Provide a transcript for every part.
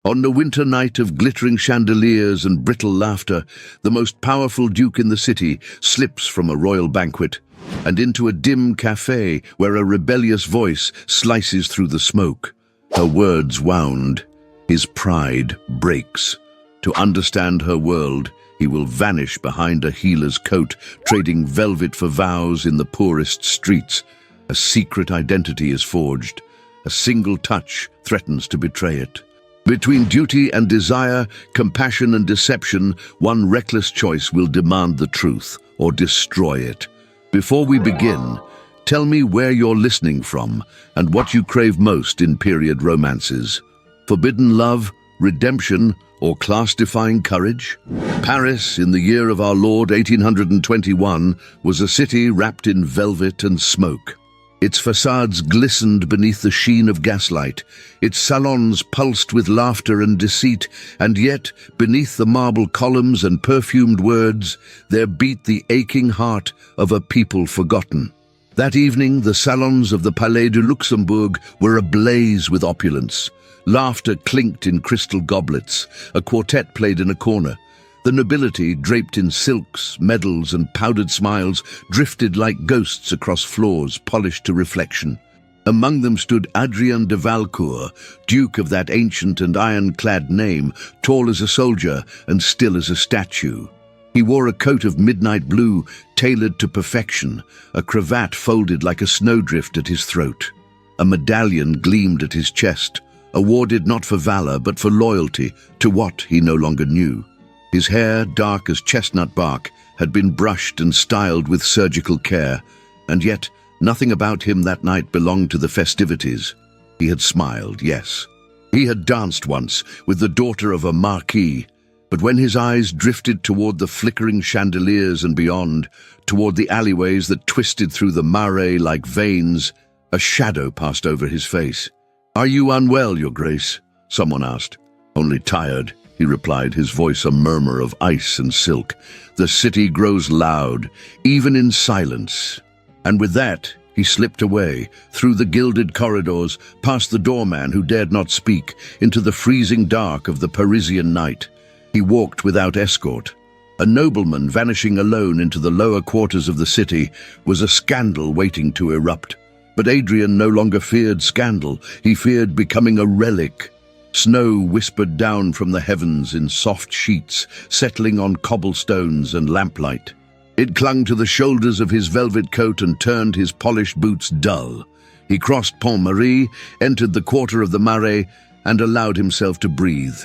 On the winter night of glittering chandeliers and brittle laughter, the most powerful duke in the city slips from a royal banquet and into a dim cafe where a rebellious voice slices through the smoke. Her words wound. His pride breaks. To understand her world, he will vanish behind a healer's coat, trading velvet for vows in the poorest streets. A secret identity is forged. A single touch threatens to betray it. Between duty and desire, compassion and deception, one reckless choice will demand the truth or destroy it. Before we begin, tell me where you're listening from and what you crave most in period romances. Forbidden love, redemption, or class-defying courage? Paris, in the year of our Lord 1821, was a city wrapped in velvet and smoke. Its facades glistened beneath the sheen of gaslight, its salons pulsed with laughter and deceit, and yet, beneath the marble columns and perfumed words, there beat the aching heart of a people forgotten. That evening, the salons of the Palais du Luxembourg were ablaze with opulence. Laughter clinked in crystal goblets, a quartet played in a corner. The nobility, draped in silks, medals, and powdered smiles, drifted like ghosts across floors polished to reflection. Among them stood Adrien de Valcourt, duke of that ancient and iron-clad name, tall as a soldier and still as a statue. He wore a coat of midnight blue, tailored to perfection, a cravat folded like a snowdrift at his throat. A medallion gleamed at his chest, awarded not for valor but for loyalty to what he no longer knew. His hair, dark as chestnut bark, had been brushed and styled with surgical care, and yet nothing about him that night belonged to the festivities. He had smiled, yes. He had danced once with the daughter of a marquis, but when his eyes drifted toward the flickering chandeliers and beyond, toward the alleyways that twisted through the Marais like veins, a shadow passed over his face. "Are you unwell, Your Grace?" someone asked. "Only tired," he replied, his voice a murmur of ice and silk. "The city grows loud, even in silence." And with that, he slipped away, through the gilded corridors, past the doorman who dared not speak, into the freezing dark of the Parisian night. He walked without escort. A nobleman vanishing alone into the lower quarters of the city was a scandal waiting to erupt. But Adrien no longer feared scandal, he feared becoming a relic. Snow whispered down from the heavens in soft sheets, settling on cobblestones and lamplight. It clung to the shoulders of his velvet coat and turned his polished boots dull. He crossed Pont Marie, entered the quarter of the Marais, and allowed himself to breathe.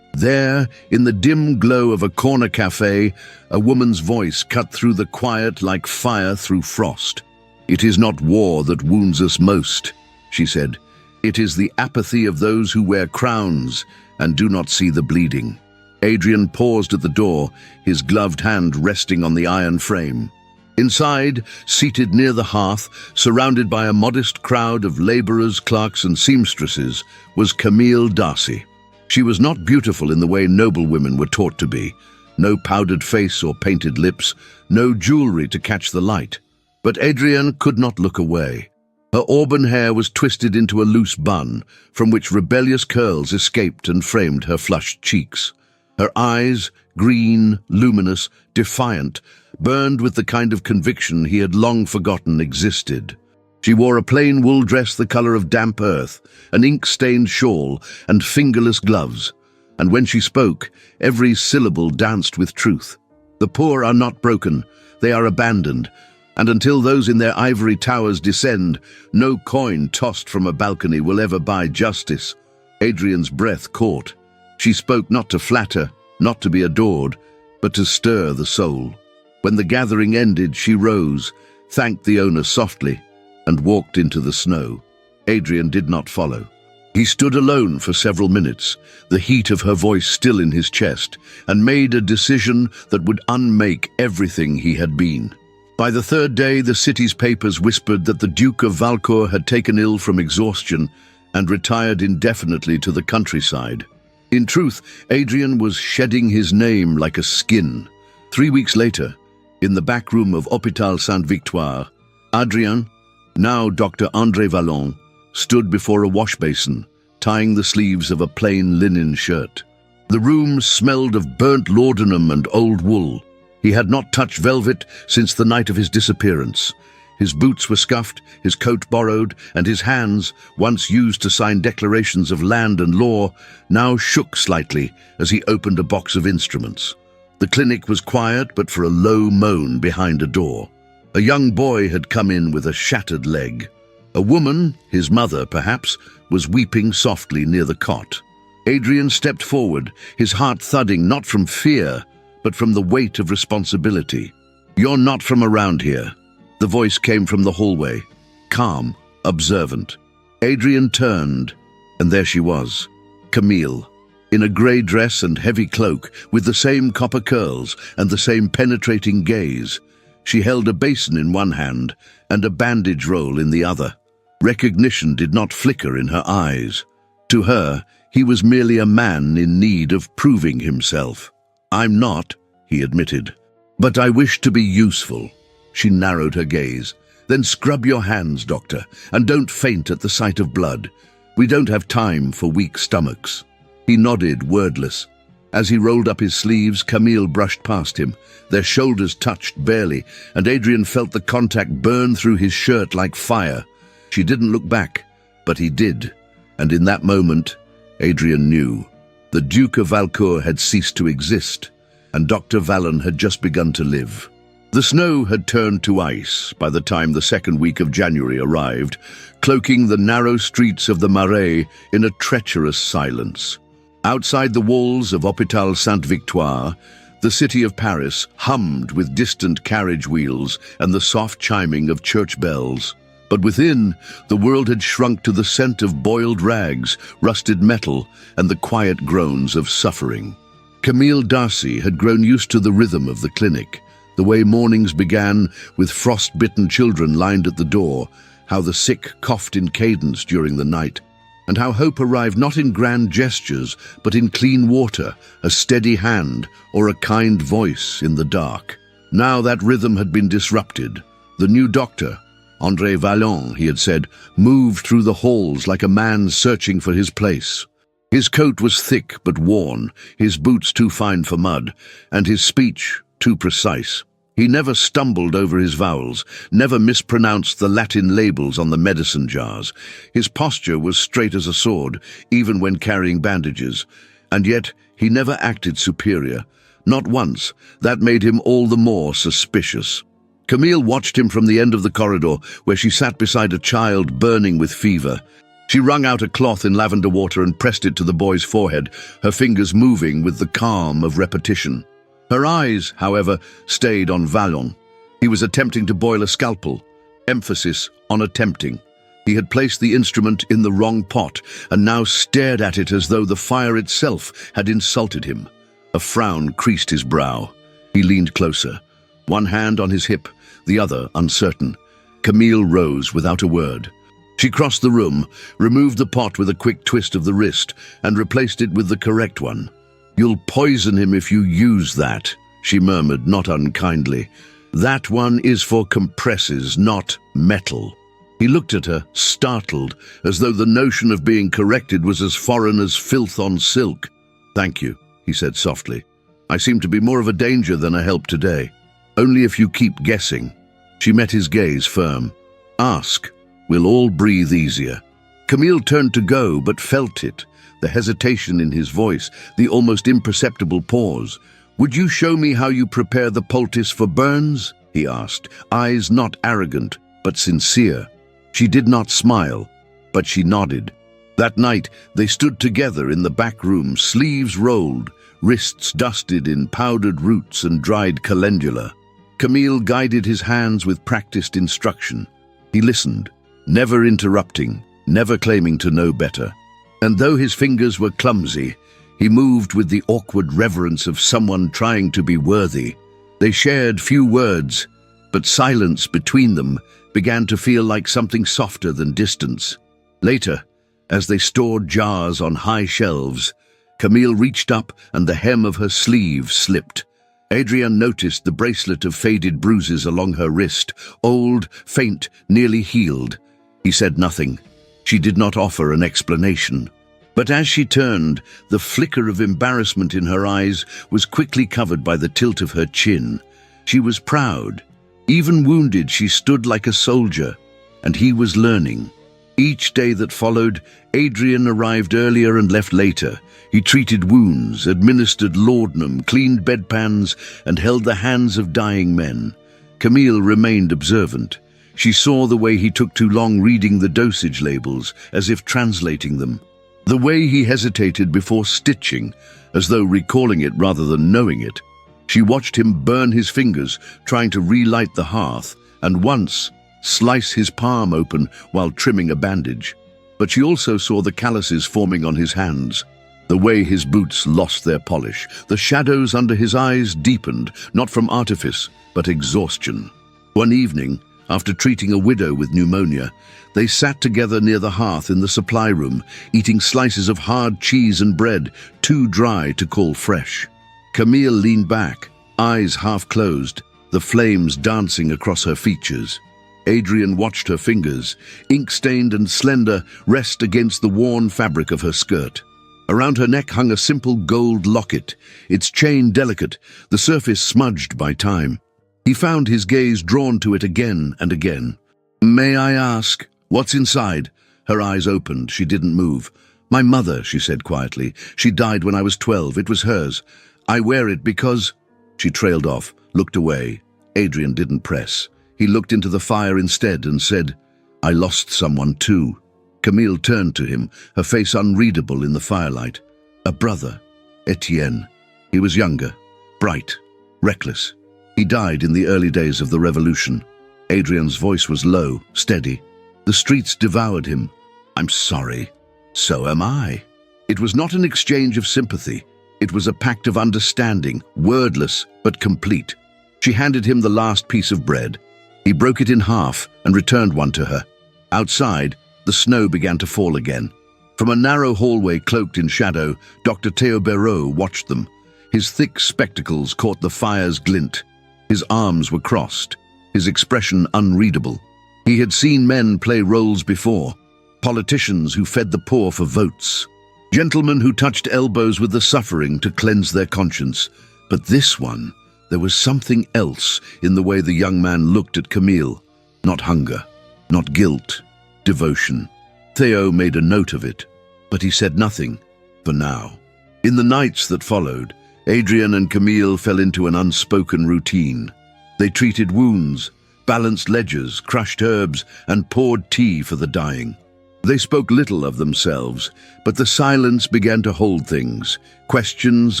There, in the dim glow of a corner cafe, a woman's voice cut through the quiet like fire through frost. "It is not war that wounds us most," she said. "It is the apathy of those who wear crowns and do not see the bleeding." Adrien paused at the door, his gloved hand resting on the iron frame. Inside, seated near the hearth, surrounded by a modest crowd of laborers, clerks, and seamstresses, was Camille Darcy. She was not beautiful in the way noble women were taught to be. No powdered face or painted lips, no jewelry to catch the light. But Adrien could not look away. Her auburn hair was twisted into a loose bun, from which rebellious curls escaped and framed her flushed cheeks. Her eyes, green, luminous, defiant, burned with the kind of conviction he had long forgotten existed. She wore a plain wool dress the color of damp earth, an ink-stained shawl, and fingerless gloves. And when she spoke, every syllable danced with truth. "The poor are not broken, they are abandoned. And until those in their ivory towers descend, no coin tossed from a balcony will ever buy justice." Adrien's breath caught. She spoke not to flatter, not to be adored, but to stir the soul. When the gathering ended, she rose, thanked the owner softly, and walked into the snow. Adrien did not follow. He stood alone for several minutes, the heat of her voice still in his chest, and made a decision that would unmake everything he had been. By the third day, the city's papers whispered that the Duke of Valcourt had taken ill from exhaustion and retired indefinitely to the countryside. In truth, Adrien was shedding his name like a skin. 3 weeks later, in the back room of Hôpital Sainte-Victoire, Adrien, now Dr. André Vallon, stood before a wash basin, tying the sleeves of a plain linen shirt. The room smelled of burnt laudanum and old wool. He had not touched velvet since the night of his disappearance. His boots were scuffed, his coat borrowed, and his hands, once used to sign declarations of land and law, now shook slightly as he opened a box of instruments. The clinic was quiet but for a low moan behind a door. A young boy had come in with a shattered leg. A woman, his mother perhaps, was weeping softly near the cot. Adrian stepped forward, his heart thudding not from fear, but from the weight of responsibility. "You're not from around here." The voice came from the hallway, calm, observant. Adrian turned, and there she was, Camille, in a grey dress and heavy cloak, with the same copper curls and the same penetrating gaze. She held a basin in one hand and a bandage roll in the other. Recognition did not flicker in her eyes. To her, he was merely a man in need of proving himself. "I'm not," he admitted, "but I wish to be useful." She narrowed her gaze. "Then scrub your hands, doctor, and don't faint at the sight of blood. We don't have time for weak stomachs." He nodded, wordless. As he rolled up his sleeves, Camille brushed past him. Their shoulders touched barely, and Adrian felt the contact burn through his shirt like fire. She didn't look back, but he did, and in that moment, Adrian knew. The Duke of Valcourt had ceased to exist, and Dr. Vallon had just begun to live. The snow had turned to ice by the time the second week of January arrived, cloaking the narrow streets of the Marais in a treacherous silence. Outside the walls of Hôpital Sainte-Victoire, the city of Paris hummed with distant carriage wheels and the soft chiming of church bells. But within, the world had shrunk to the scent of boiled rags, rusted metal, and the quiet groans of suffering. Camille Darcy had grown used to the rhythm of the clinic, the way mornings began with frost-bitten children lined at the door, how the sick coughed in cadence during the night, and how hope arrived not in grand gestures, but in clean water, a steady hand, or a kind voice in the dark. Now that rhythm had been disrupted. The new doctor, André Vallon, he had said, moved through the halls like a man searching for his place. His coat was thick but worn, his boots too fine for mud, and his speech too precise. He never stumbled over his vowels, never mispronounced the Latin labels on the medicine jars. His posture was straight as a sword, even when carrying bandages. And yet he never acted superior. Not once. That made him all the more suspicious. Camille watched him from the end of the corridor, where she sat beside a child burning with fever. She wrung out a cloth in lavender water and pressed it to the boy's forehead, her fingers moving with the calm of repetition. Her eyes, however, stayed on Vallon. He was attempting to boil a scalpel. Emphasis on attempting. He had placed the instrument in the wrong pot and now stared at it as though the fire itself had insulted him. A frown creased his brow. He leaned closer, one hand on his hip, the other uncertain. Camille rose without a word. She crossed the room, removed the pot with a quick twist of the wrist, and replaced it with the correct one. "You'll poison him if you use that," she murmured, not unkindly. "That one is for compresses, not metal." He looked at her, startled, as though the notion of being corrected was as foreign as filth on silk. "Thank you," he said softly. "I seem to be more of a danger than a help today. Only if you keep guessing." She met his gaze firm. "Ask. We'll all breathe easier." Camille turned to go, but felt it. The hesitation in his voice, the almost imperceptible pause. "Would you show me how you prepare the poultice for burns?" he asked, eyes not arrogant, but sincere. She did not smile, but she nodded. That night, they stood together in the back room, sleeves rolled, wrists dusted in powdered roots and dried calendula. Camille guided his hands with practiced instruction. He listened, never interrupting, never claiming to know better. And though his fingers were clumsy, he moved with the awkward reverence of someone trying to be worthy. They shared few words, but silence between them began to feel like something softer than distance. Later, as they stored jars on high shelves, Camille reached up and the hem of her sleeve slipped. Adrian noticed the bracelet of faded bruises along her wrist, old, faint, nearly healed. He said nothing. She did not offer an explanation. But as she turned, the flicker of embarrassment in her eyes was quickly covered by the tilt of her chin. She was proud. Even wounded, she stood like a soldier, and he was learning. Each day that followed, Adrian arrived earlier and left later. He treated wounds, administered laudanum, cleaned bedpans, and held the hands of dying men. Camille remained observant. She saw the way he took too long reading the dosage labels, as if translating them. The way he hesitated before stitching, as though recalling it rather than knowing it. She watched him burn his fingers, trying to relight the hearth, and once slice his palm open while trimming a bandage. But she also saw the calluses forming on his hands, the way his boots lost their polish. The shadows under his eyes deepened, not from artifice, but exhaustion. One evening, after treating a widow with pneumonia, they sat together near the hearth in the supply room, eating slices of hard cheese and bread, too dry to call fresh. Camille leaned back, eyes half closed, the flames dancing across her features. Adrian watched her fingers, ink-stained and slender, rest against the worn fabric of her skirt. Around her neck hung a simple gold locket, its chain delicate, the surface smudged by time. He found his gaze drawn to it again and again. "May I ask, what's inside?" Her eyes opened. She didn't move. "My mother," she said quietly. "She died when I was 12. It was hers. I wear it because—" She trailed off, looked away. Adrian didn't press. He looked into the fire instead and said, "I lost someone too." Camille turned to him, her face unreadable in the firelight. A brother, Etienne. He was younger, bright, reckless. He died in the early days of the revolution. Adrian's voice was low, steady. The streets devoured him. "I'm sorry. So am I." It was not an exchange of sympathy. It was a pact of understanding, wordless but complete. She handed him the last piece of bread. He broke it in half and returned one to her. Outside, the snow began to fall again. From a narrow hallway cloaked in shadow, Dr. Theo Barreau watched them. His thick spectacles caught the fire's glint. His arms were crossed, his expression unreadable. He had seen men play roles before, politicians who fed the poor for votes, gentlemen who touched elbows with the suffering to cleanse their conscience. But this one, there was something else in the way the young man looked at Camille. Not hunger, not guilt, devotion. Theo made a note of it, but he said nothing, for now. In the nights that followed, Adrian and Camille fell into an unspoken routine. They treated wounds, balanced ledgers, crushed herbs, and poured tea for the dying. They spoke little of themselves, but the silence began to hold things, questions,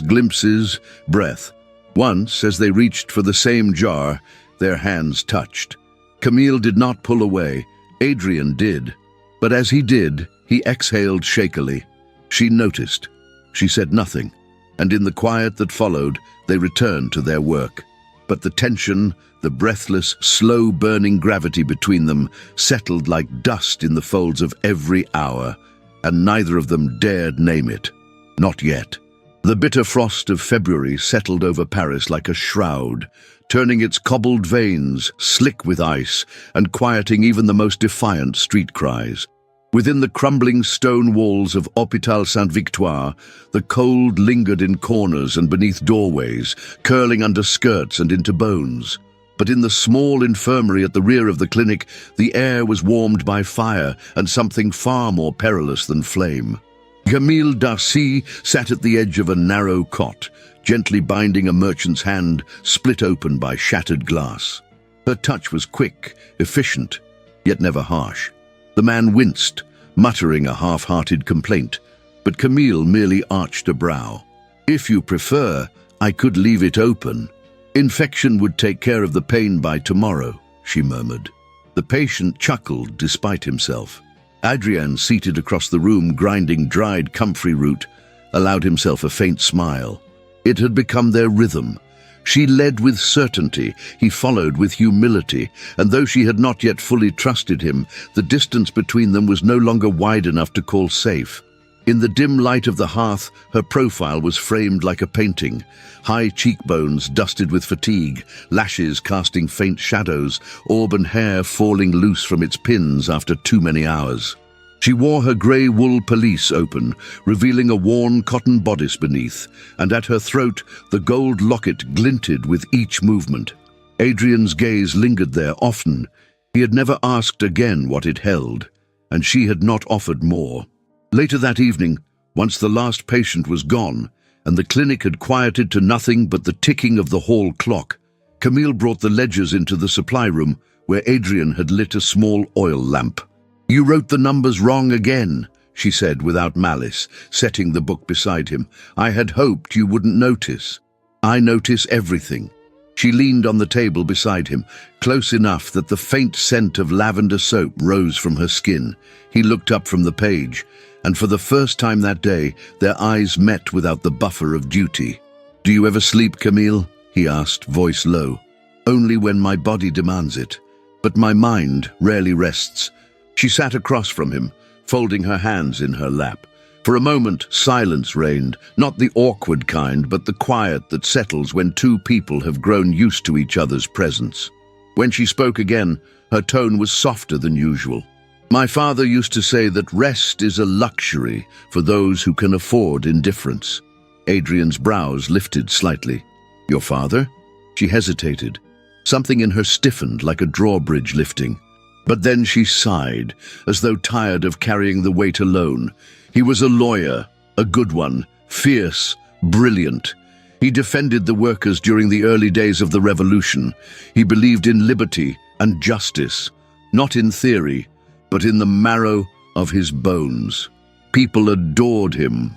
glimpses, breath. Once, as they reached for the same jar, their hands touched. Camille did not pull away. Adrian did. But as he did, he exhaled shakily. She noticed. She said nothing, and in the quiet that followed, they returned to their work. But the tension, the breathless, slow-burning gravity between them settled like dust in the folds of every hour, and neither of them dared name it. Not yet. The bitter frost of February settled over Paris like a shroud, turning its cobbled veins slick with ice and quieting even the most defiant street cries. Within the crumbling stone walls of Hôpital Sainte-Victoire, the cold lingered in corners and beneath doorways, curling under skirts and into bones. But in the small infirmary at the rear of the clinic, the air was warmed by fire and something far more perilous than flame. Camille Darcy sat at the edge of a narrow cot, gently binding a merchant's hand split open by shattered glass. Her touch was quick, efficient, yet never harsh. The man winced, muttering a half-hearted complaint, but Camille merely arched a brow. "If you prefer, I could leave it open. Infection would take care of the pain by tomorrow," she murmured. The patient chuckled despite himself. Adrien, seated across the room grinding dried comfrey root, allowed himself a faint smile. It had become their rhythm. She led with certainty, he followed with humility, and though she had not yet fully trusted him, the distance between them was no longer wide enough to call safe. In the dim light of the hearth, her profile was framed like a painting. High cheekbones dusted with fatigue, lashes casting faint shadows, auburn hair falling loose from its pins after too many hours. She wore her grey wool pelisse open, revealing a worn cotton bodice beneath, and at her throat the gold locket glinted with each movement. Adrian's gaze lingered there often. He had never asked again what it held, and she had not offered more. Later that evening, once the last patient was gone, and the clinic had quieted to nothing but the ticking of the hall clock, Camille brought the ledgers into the supply room, where Adrian had lit a small oil lamp. "You wrote the numbers wrong again," she said without malice, setting the book beside him. "I had hoped you wouldn't notice." "I notice everything." She leaned on the table beside him, close enough that the faint scent of lavender soap rose from her skin. He looked up from the page, and for the first time that day, their eyes met without the buffer of duty. "Do you ever sleep, Camille?" he asked, voice low. "Only when my body demands it, but my mind rarely rests." She sat across from him, folding her hands in her lap. For a moment, silence reigned, not the awkward kind, but the quiet that settles when two people have grown used to each other's presence. When she spoke again, her tone was softer than usual. "My father used to say that rest is a luxury for those who can afford indifference." Adrian's brows lifted slightly. "Your father?" She hesitated. Something in her stiffened like a drawbridge lifting. But then she sighed, as though tired of carrying the weight alone. He was a lawyer, a good one, fierce, brilliant. He defended the workers during the early days of the revolution. He believed in liberty and justice, not in theory, but in the marrow of his bones. People adored him.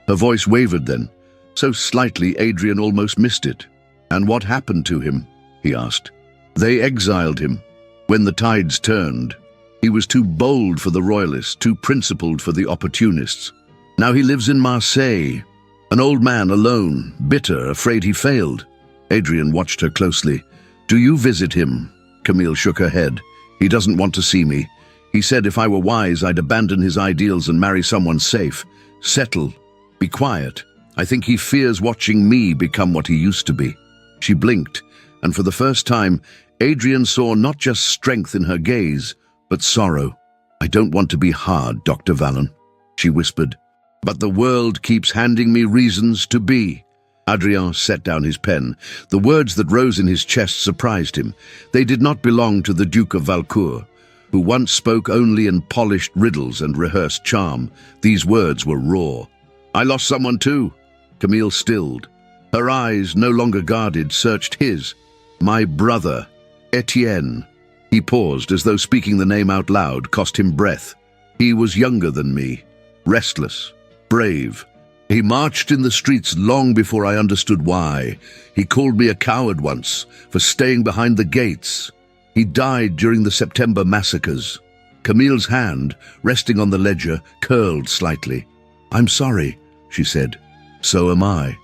Her voice wavered then, so slightly Adrian almost missed it. "And what happened to him?" he asked. "They exiled him. When the tides turned, he was too bold for the royalists, too principled for the opportunists. Now he lives in Marseille, an old man alone, bitter, afraid he failed." Adrian watched her closely. "Do you visit him?" Camille shook her head. "He doesn't want to see me. He said if I were wise, I'd abandon his ideals and marry someone safe. Settle. Be quiet. I think he fears watching me become what he used to be." She blinked, and for the first time, Adrian saw not just strength in her gaze, but sorrow. "I don't want to be hard, Dr. Vallon," she whispered, "but the world keeps handing me reasons to be." Adrien set down his pen. The words that rose in his chest surprised him. They did not belong to the Duke of Valcourt, who once spoke only in polished riddles and rehearsed charm. These words were raw. "I lost someone too." Camille stilled. Her eyes, no longer guarded, searched his. "My brother, Etienne." He paused, as though speaking the name out loud cost him breath. "He was younger than me, restless, brave. He marched in the streets long before I understood why. He called me a coward once for staying behind the gates. He died during the September massacres." Camille's hand, resting on the ledger, curled slightly. "I'm sorry," she said. "So am I.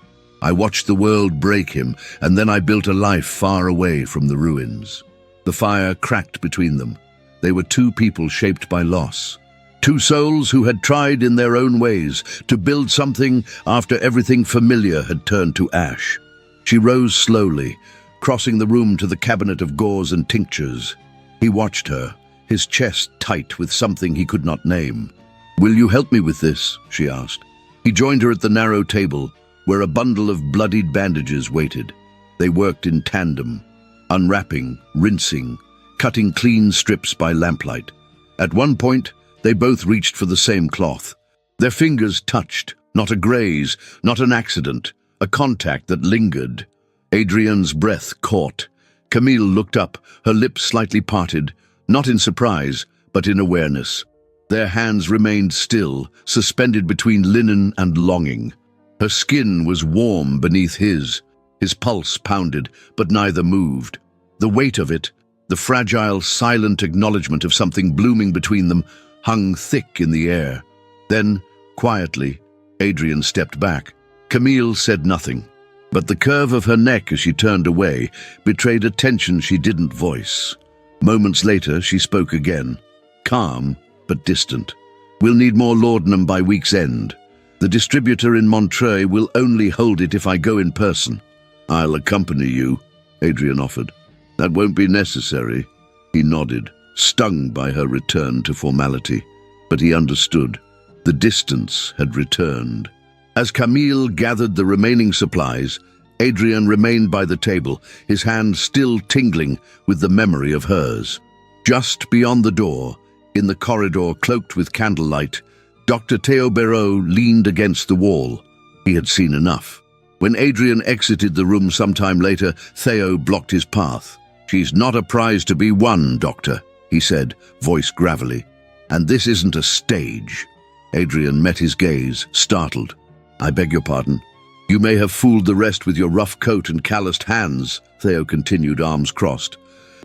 I watched the world break him, and then I built a life far away from the ruins." The fire cracked between them. They were two people shaped by loss. Two souls who had tried in their own ways to build something after everything familiar had turned to ash. She rose slowly, crossing the room to the cabinet of gauze and tinctures. He watched her, his chest tight with something he could not name. "Will you help me with this?" she asked. He joined her at the narrow table, where a bundle of bloodied bandages waited. They worked in tandem, unwrapping, rinsing, cutting clean strips by lamplight. At one point, they both reached for the same cloth. Their fingers touched, not a graze, not an accident, a contact that lingered. Adrian's breath caught. Camille looked up, her lips slightly parted, not in surprise, but in awareness. Their hands remained still, suspended between linen and longing. Her skin was warm beneath his. His pulse pounded, but neither moved. The weight of it, the fragile, silent acknowledgement of something blooming between them, hung thick in the air. Then, quietly, Adrian stepped back. Camille said nothing, but the curve of her neck as she turned away betrayed a tension she didn't voice. Moments later, she spoke again, calm but distant. "We'll need more laudanum by week's end. The distributor in Montreuil will only hold it if I go in person." "I'll accompany you," Adrian offered. "That won't be necessary." He nodded, stung by her return to formality. But he understood. The distance had returned. As Camille gathered the remaining supplies, Adrian remained by the table, his hand still tingling with the memory of hers. Just beyond the door, in the corridor cloaked with candlelight, Dr. Théobéreau leaned against the wall. He had seen enough. When Adrian exited the room sometime later, Theo blocked his path. "She's not a prize to be won, Doctor," he said, voice gravelly. "And this isn't a stage." Adrian met his gaze, startled. "I beg your pardon. You may have fooled the rest with your rough coat and calloused hands," Theo continued, arms crossed.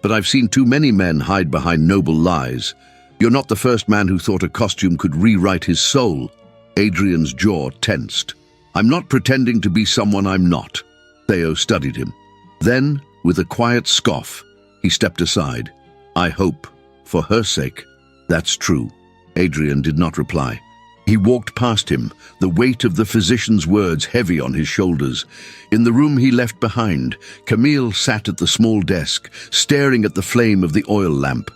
"But I've seen too many men hide behind noble lies. You're not the first man who thought a costume could rewrite his soul." Adrian's jaw tensed. "I'm not pretending to be someone I'm not." Theo studied him. Then, with a quiet scoff, he stepped aside. "I hope, for her sake, that's true." Adrian did not reply. He walked past him, the weight of the physician's words heavy on his shoulders. In the room he left behind, Camille sat at the small desk, staring at the flame of the oil lamp.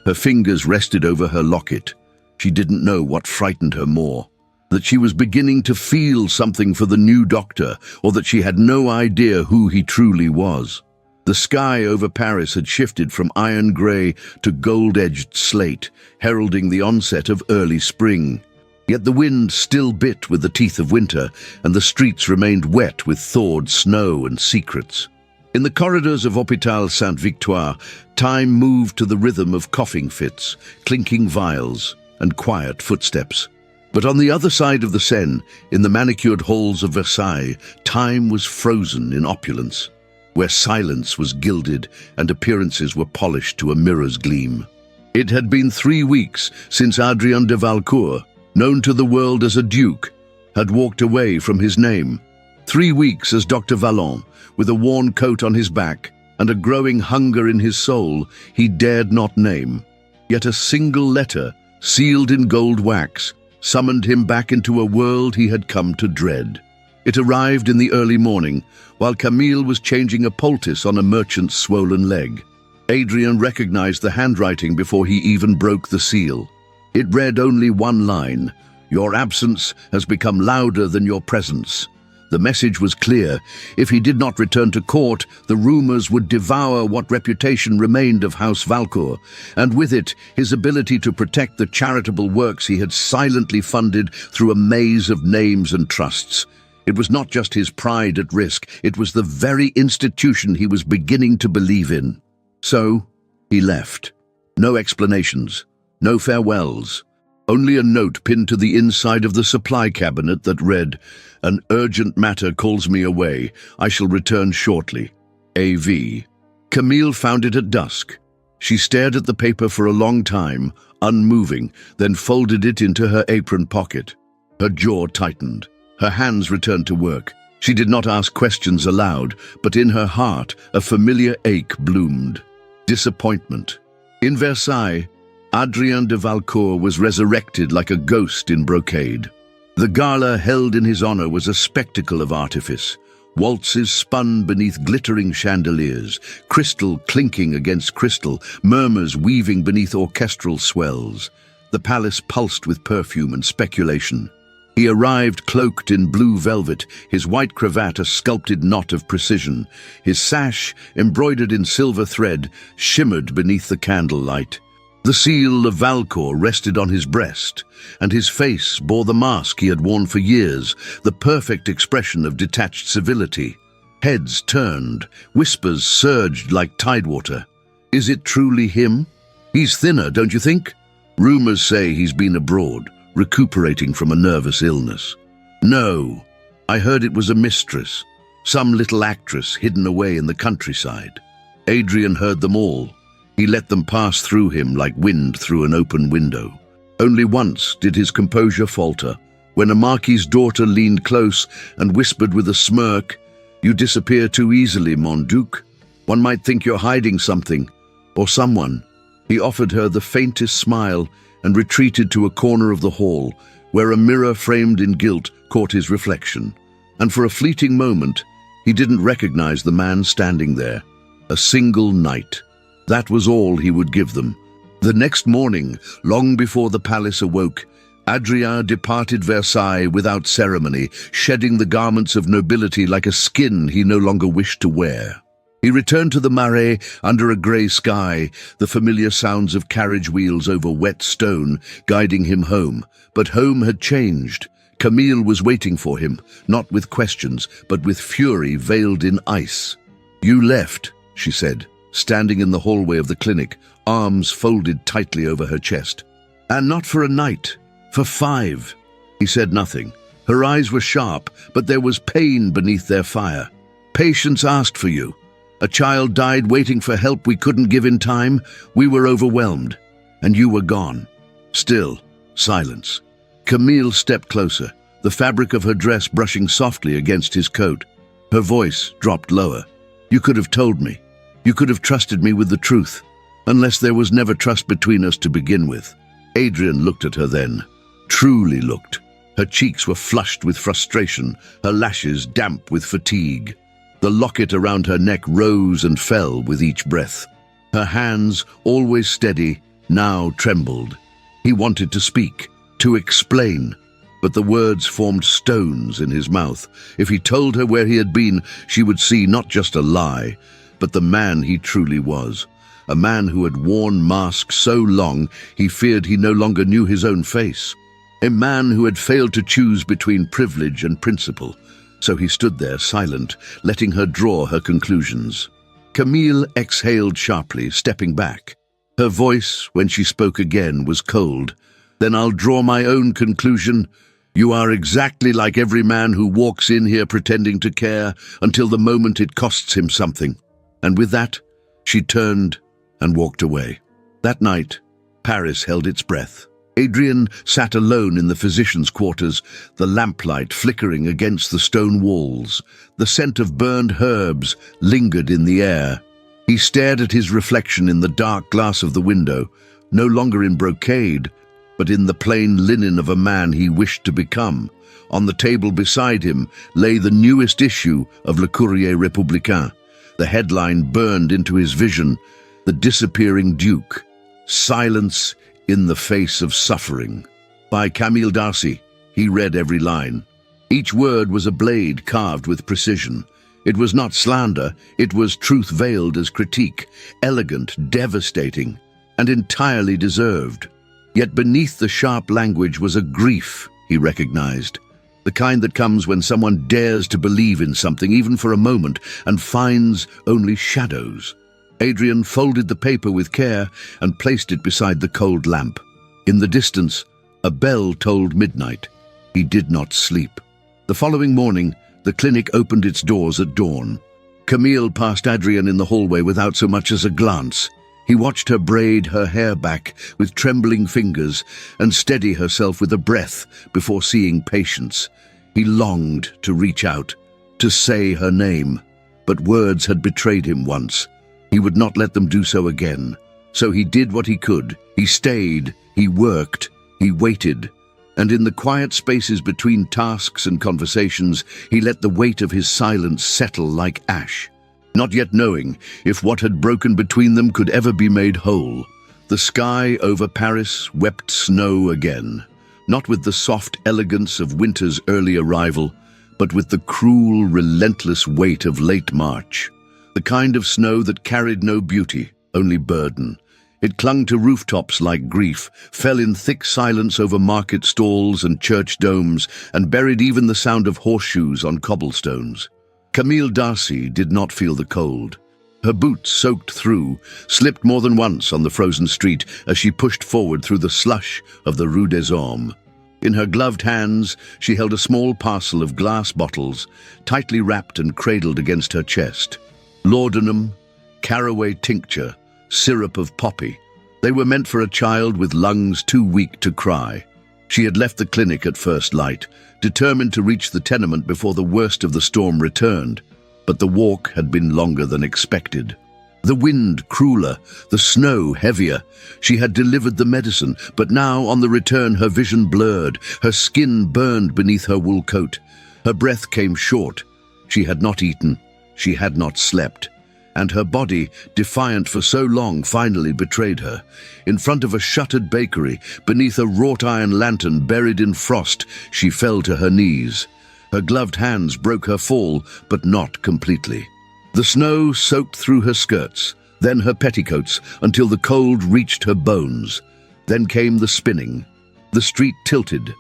Her fingers rested over her locket. She didn't know what frightened her more: that she was beginning to feel something for the new doctor, or that she had no idea who he truly was. The sky over Paris had shifted from iron grey to gold-edged slate, heralding the onset of early spring. Yet the wind still bit with the teeth of winter, and the streets remained wet with thawed snow and secrets. In the corridors of Hôpital Sainte-Victoire, time moved to the rhythm of coughing fits, clinking vials, and quiet footsteps. But on the other side of the Seine, in the manicured halls of Versailles, time was frozen in opulence, where silence was gilded and appearances were polished to a mirror's gleam. It had been 3 weeks since Adrien de Valcourt, known to the world as a duke, had walked away from his name. 3 weeks as Dr. Vallon, with a worn coat on his back and a growing hunger in his soul he dared not name. Yet a single letter, sealed in gold wax, summoned him back into a world he had come to dread. It arrived in the early morning, while Camille was changing a poultice on a merchant's swollen leg. Adrian recognized the handwriting before he even broke the seal. It read only one line: "Your absence has become louder than your presence." The message was clear. If he did not return to court, the rumors would devour what reputation remained of House Valcourt, and with it, his ability to protect the charitable works he had silently funded through a maze of names and trusts. It was not just his pride at risk, it was the very institution he was beginning to believe in. So, he left. No explanations. No farewells. Only a note pinned to the inside of the supply cabinet that read, "An urgent matter calls me away. I shall return shortly. A.V." Camille found it at dusk. She stared at the paper for a long time, unmoving, then folded it into her apron pocket. Her jaw tightened. Her hands returned to work. She did not ask questions aloud, but in her heart a familiar ache bloomed. Disappointment. In Versailles, Adrien de Valcourt was resurrected like a ghost in brocade. The gala held in his honor was a spectacle of artifice. Waltzes spun beneath glittering chandeliers, crystal clinking against crystal, murmurs weaving beneath orchestral swells. The palace pulsed with perfume and speculation. He arrived cloaked in blue velvet, his white cravat a sculpted knot of precision. His sash, embroidered in silver thread, shimmered beneath the candlelight. The seal of Valcourt rested on his breast, and his face bore the mask he had worn for years, the perfect expression of detached civility. Heads turned, whispers surged like tidewater. Is it truly him? He's thinner, don't you think? Rumors say he's been abroad, recuperating from a nervous illness. No, I heard it was a mistress, some little actress hidden away in the countryside. Adrien heard them all. He let them pass through him like wind through an open window. Only once did his composure falter, when a marquis's daughter leaned close and whispered with a smirk, "You disappear too easily, mon duc. One might think you're hiding something, or someone." He offered her the faintest smile and retreated to a corner of the hall, where a mirror framed in gilt caught his reflection. And for a fleeting moment, he didn't recognize the man standing there. A single night. That was all he would give them. The next morning, long before the palace awoke, Adrien departed Versailles without ceremony, shedding the garments of nobility like a skin he no longer wished to wear. He returned to the Marais under a grey sky, the familiar sounds of carriage wheels over wet stone guiding him home. But home had changed. Camille was waiting for him, not with questions, but with fury veiled in ice. "You left," she said, standing in the hallway of the clinic, arms folded tightly over her chest. "And not for a night, for 5. He said nothing. Her eyes were sharp, but there was pain beneath their fire. "Patients asked for you. A child died waiting for help we couldn't give in time. We were overwhelmed. And you were gone." Still, silence. Camille stepped closer, the fabric of her dress brushing softly against his coat. Her voice dropped lower. "You could have told me. You could have trusted me with the truth. Unless there was never trust between us to begin with." Adrien looked at her then. Truly looked. Her cheeks were flushed with frustration, her lashes damp with fatigue. The locket around her neck rose and fell with each breath. Her hands, always steady, now trembled. He wanted to speak, to explain, but the words formed stones in his mouth. If he told her where he had been, she would see not just a lie, but the man he truly was. A man who had worn masks so long he feared he no longer knew his own face. A man who had failed to choose between privilege and principle. So he stood there silent, letting her draw her conclusions. Camille exhaled sharply, stepping back. Her voice, when she spoke again, was cold. "Then I'll draw my own conclusion. You are exactly like every man who walks in here pretending to care until the moment it costs him something." And with that, she turned and walked away. That night, Paris held its breath. Adrien sat alone in the physician's quarters, the lamplight flickering against the stone walls. The scent of burned herbs lingered in the air. He stared at his reflection in the dark glass of the window, no longer in brocade, but in the plain linen of a man he wished to become. On the table beside him lay the newest issue of Le Courrier Républicain. The headline burned into his vision: "The Disappearing Duke. Silence in the Face of Suffering." By Camille Darcy. He read every line. Each word was a blade carved with precision. It was not slander, it was truth veiled as critique, elegant, devastating, and entirely deserved. Yet beneath the sharp language was a grief he recognized. The kind that comes when someone dares to believe in something, even for a moment, and finds only shadows. Adrien folded the paper with care and placed it beside the cold lamp. In the distance, a bell tolled midnight. He did not sleep. The following morning, the clinic opened its doors at dawn. Camille passed Adrien in the hallway without so much as a glance. He watched her braid her hair back with trembling fingers and steady herself with a breath before seeing patience. He longed to reach out, to say her name, but words had betrayed him once. He would not let them do so again. So he did what he could. He stayed, he worked, he waited. And in the quiet spaces between tasks and conversations, he let the weight of his silence settle like ash. Not yet knowing if what had broken between them could ever be made whole. The sky over Paris wept snow again, not with the soft elegance of winter's early arrival, but with the cruel, relentless weight of late March. The kind of snow that carried no beauty, only burden. It clung to rooftops like grief, fell in thick silence over market stalls and church domes, and buried even the sound of horseshoes on cobblestones. Camille Darcy did not feel the cold. Her boots, soaked through, slipped more than once on the frozen street as she pushed forward through the slush of the Rue des Ormes. In her gloved hands, she held a small parcel of glass bottles, tightly wrapped and cradled against her chest. Laudanum, caraway tincture, syrup of poppy. They were meant for a child with lungs too weak to cry. She had left the clinic at first light, determined to reach the tenement before the worst of the storm returned, but the walk had been longer than expected. The wind crueler, the snow heavier. She had delivered the medicine, but now on the return her vision blurred, her skin burned beneath her wool coat. Her breath came short. She had not eaten, she had not slept, and her body, defiant for so long, finally betrayed her. In front of a shuttered bakery, beneath a wrought-iron lantern buried in frost, she fell to her knees. Her gloved hands broke her fall, but not completely. The snow soaked through her skirts, then her petticoats, until the cold reached her bones. Then came the spinning. The street tilted.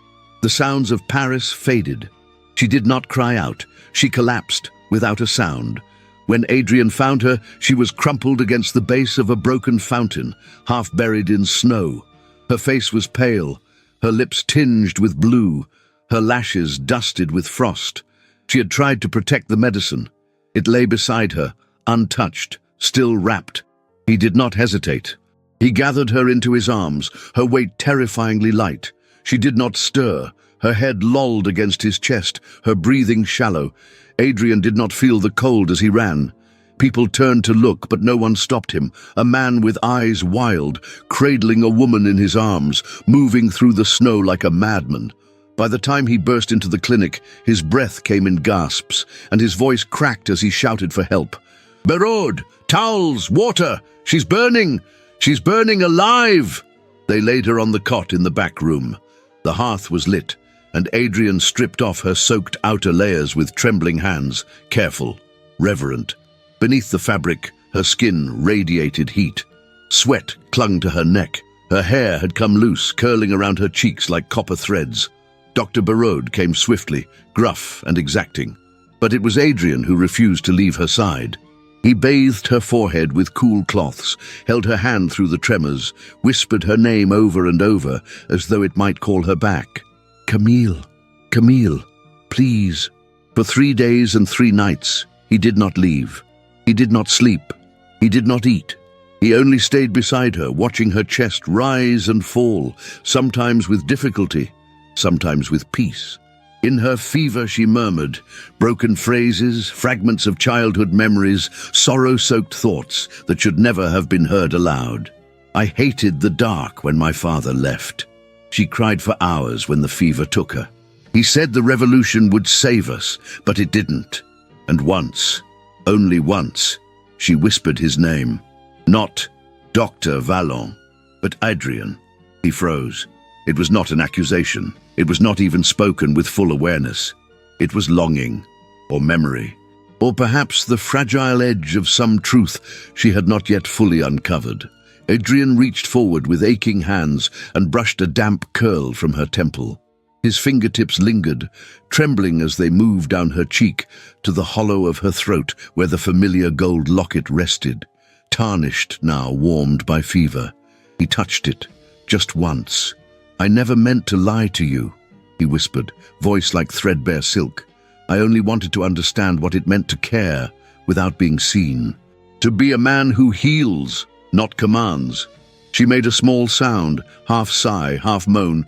The sounds of Paris faded. She did not cry out. She collapsed without a sound. When Adrian found her, she was crumpled against the base of a broken fountain, half buried in snow. Her face was pale, her lips tinged with blue, her lashes dusted with frost. She had tried to protect the medicine. It lay beside her, untouched, still wrapped. He did not hesitate. He gathered her into his arms, her weight terrifyingly light. She did not stir, her head lolled against his chest, her breathing shallow. Adrian did not feel the cold as he ran. People turned to look, but no one stopped him. A man with eyes wild, cradling a woman in his arms, moving through the snow like a madman. By the time he burst into the clinic, his breath came in gasps, and his voice cracked as he shouted for help. "Berode! Towels! Water! She's burning! She's burning alive!" They laid her on the cot in the back room. The hearth was lit, and Adrian stripped off her soaked outer layers with trembling hands, careful, reverent. Beneath the fabric, her skin radiated heat. Sweat clung to her neck. Her hair had come loose, curling around her cheeks like copper threads. Dr. Berode came swiftly, gruff and exacting. But it was Adrian who refused to leave her side. He bathed her forehead with cool cloths, held her hand through the tremors, whispered her name over and over, as though it might call her back. "Camille, Camille, please." For 3 days and 3 nights, he did not leave. He did not sleep. He did not eat. He only stayed beside her, watching her chest rise and fall, sometimes with difficulty, sometimes with peace. In her fever she murmured, broken phrases, fragments of childhood memories, sorrow-soaked thoughts that should never have been heard aloud. "I hated the dark when my father left." She cried for hours when the fever took her. "He said the revolution would save us, but it didn't." And once, only once, she whispered his name. Not Dr. Vallon, but Adrian. He froze. It was not an accusation. It was not even spoken with full awareness. It was longing, or memory, or perhaps the fragile edge of some truth she had not yet fully uncovered. Adrian reached forward with aching hands and brushed a damp curl from her temple. His fingertips lingered, trembling as they moved down her cheek to the hollow of her throat where the familiar gold locket rested, tarnished now, warmed by fever. He touched it, just once. "I never meant to lie to you," he whispered, voice like threadbare silk. "I only wanted to understand what it meant to care without being seen. To be a man who heals, not commands." She made a small sound, half sigh, half moan.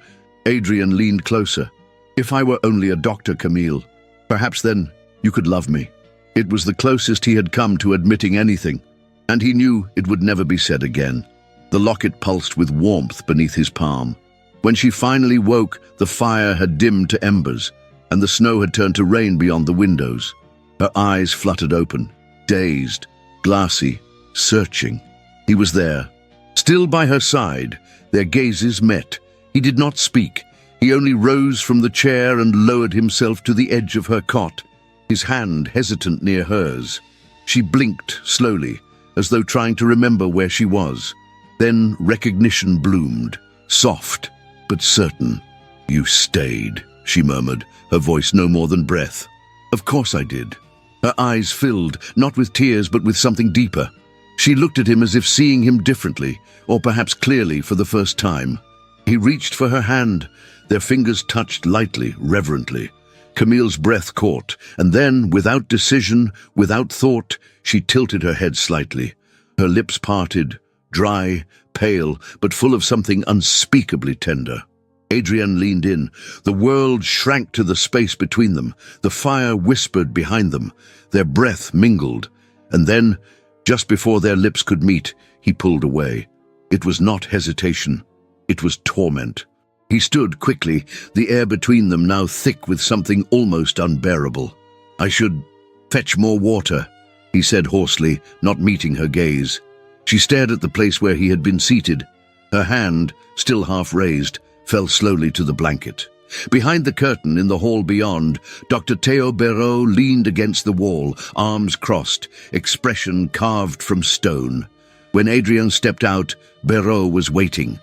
Adrian leaned closer. "If I were only a doctor, Camille, perhaps then you could love me." It was the closest he had come to admitting anything, and he knew it would never be said again. The locket pulsed with warmth beneath his palm. When she finally woke, the fire had dimmed to embers, and the snow had turned to rain beyond the windows. Her eyes fluttered open, dazed, glassy, searching. He was there, still by her side. Their gazes met. He did not speak. He only rose from the chair and lowered himself to the edge of her cot, his hand hesitant near hers. She blinked slowly, as though trying to remember where she was. Then recognition bloomed, soft but certain. "You stayed," she murmured, her voice no more than breath. "Of course I did." Her eyes filled, not with tears but with something deeper. She looked at him as if seeing him differently, or perhaps clearly for the first time. He reached for her hand. Their fingers touched lightly, reverently. Camille's breath caught, and then, without decision, without thought, she tilted her head slightly. Her lips parted, dry, pale, but full of something unspeakably tender. Adrian leaned in. The world shrank to the space between them. The fire whispered behind them. Their breath mingled. And then, just before their lips could meet, he pulled away. It was not hesitation. It was torment. He stood quickly, the air between them now thick with something almost unbearable. "I should fetch more water," he said hoarsely, not meeting her gaze. She stared at the place where he had been seated. Her hand, still half raised, fell slowly to the blanket. Behind the curtain in the hall beyond, Dr. Theo Béraud leaned against the wall, arms crossed, expression carved from stone. When Adrian stepped out, Béraud was waiting.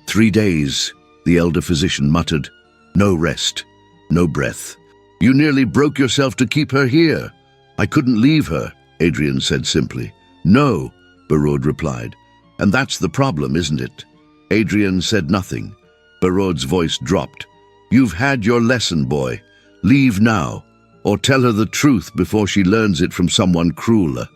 3 days, the elder physician muttered. No rest, no breath. You nearly broke yourself to keep her here. I couldn't leave her, Adrian said simply. No, Béraud replied. And that's the problem, isn't it? Adrian said nothing. Béraud's voice dropped. You've had your lesson, boy. Leave now, or tell her the truth before she learns it from someone crueler.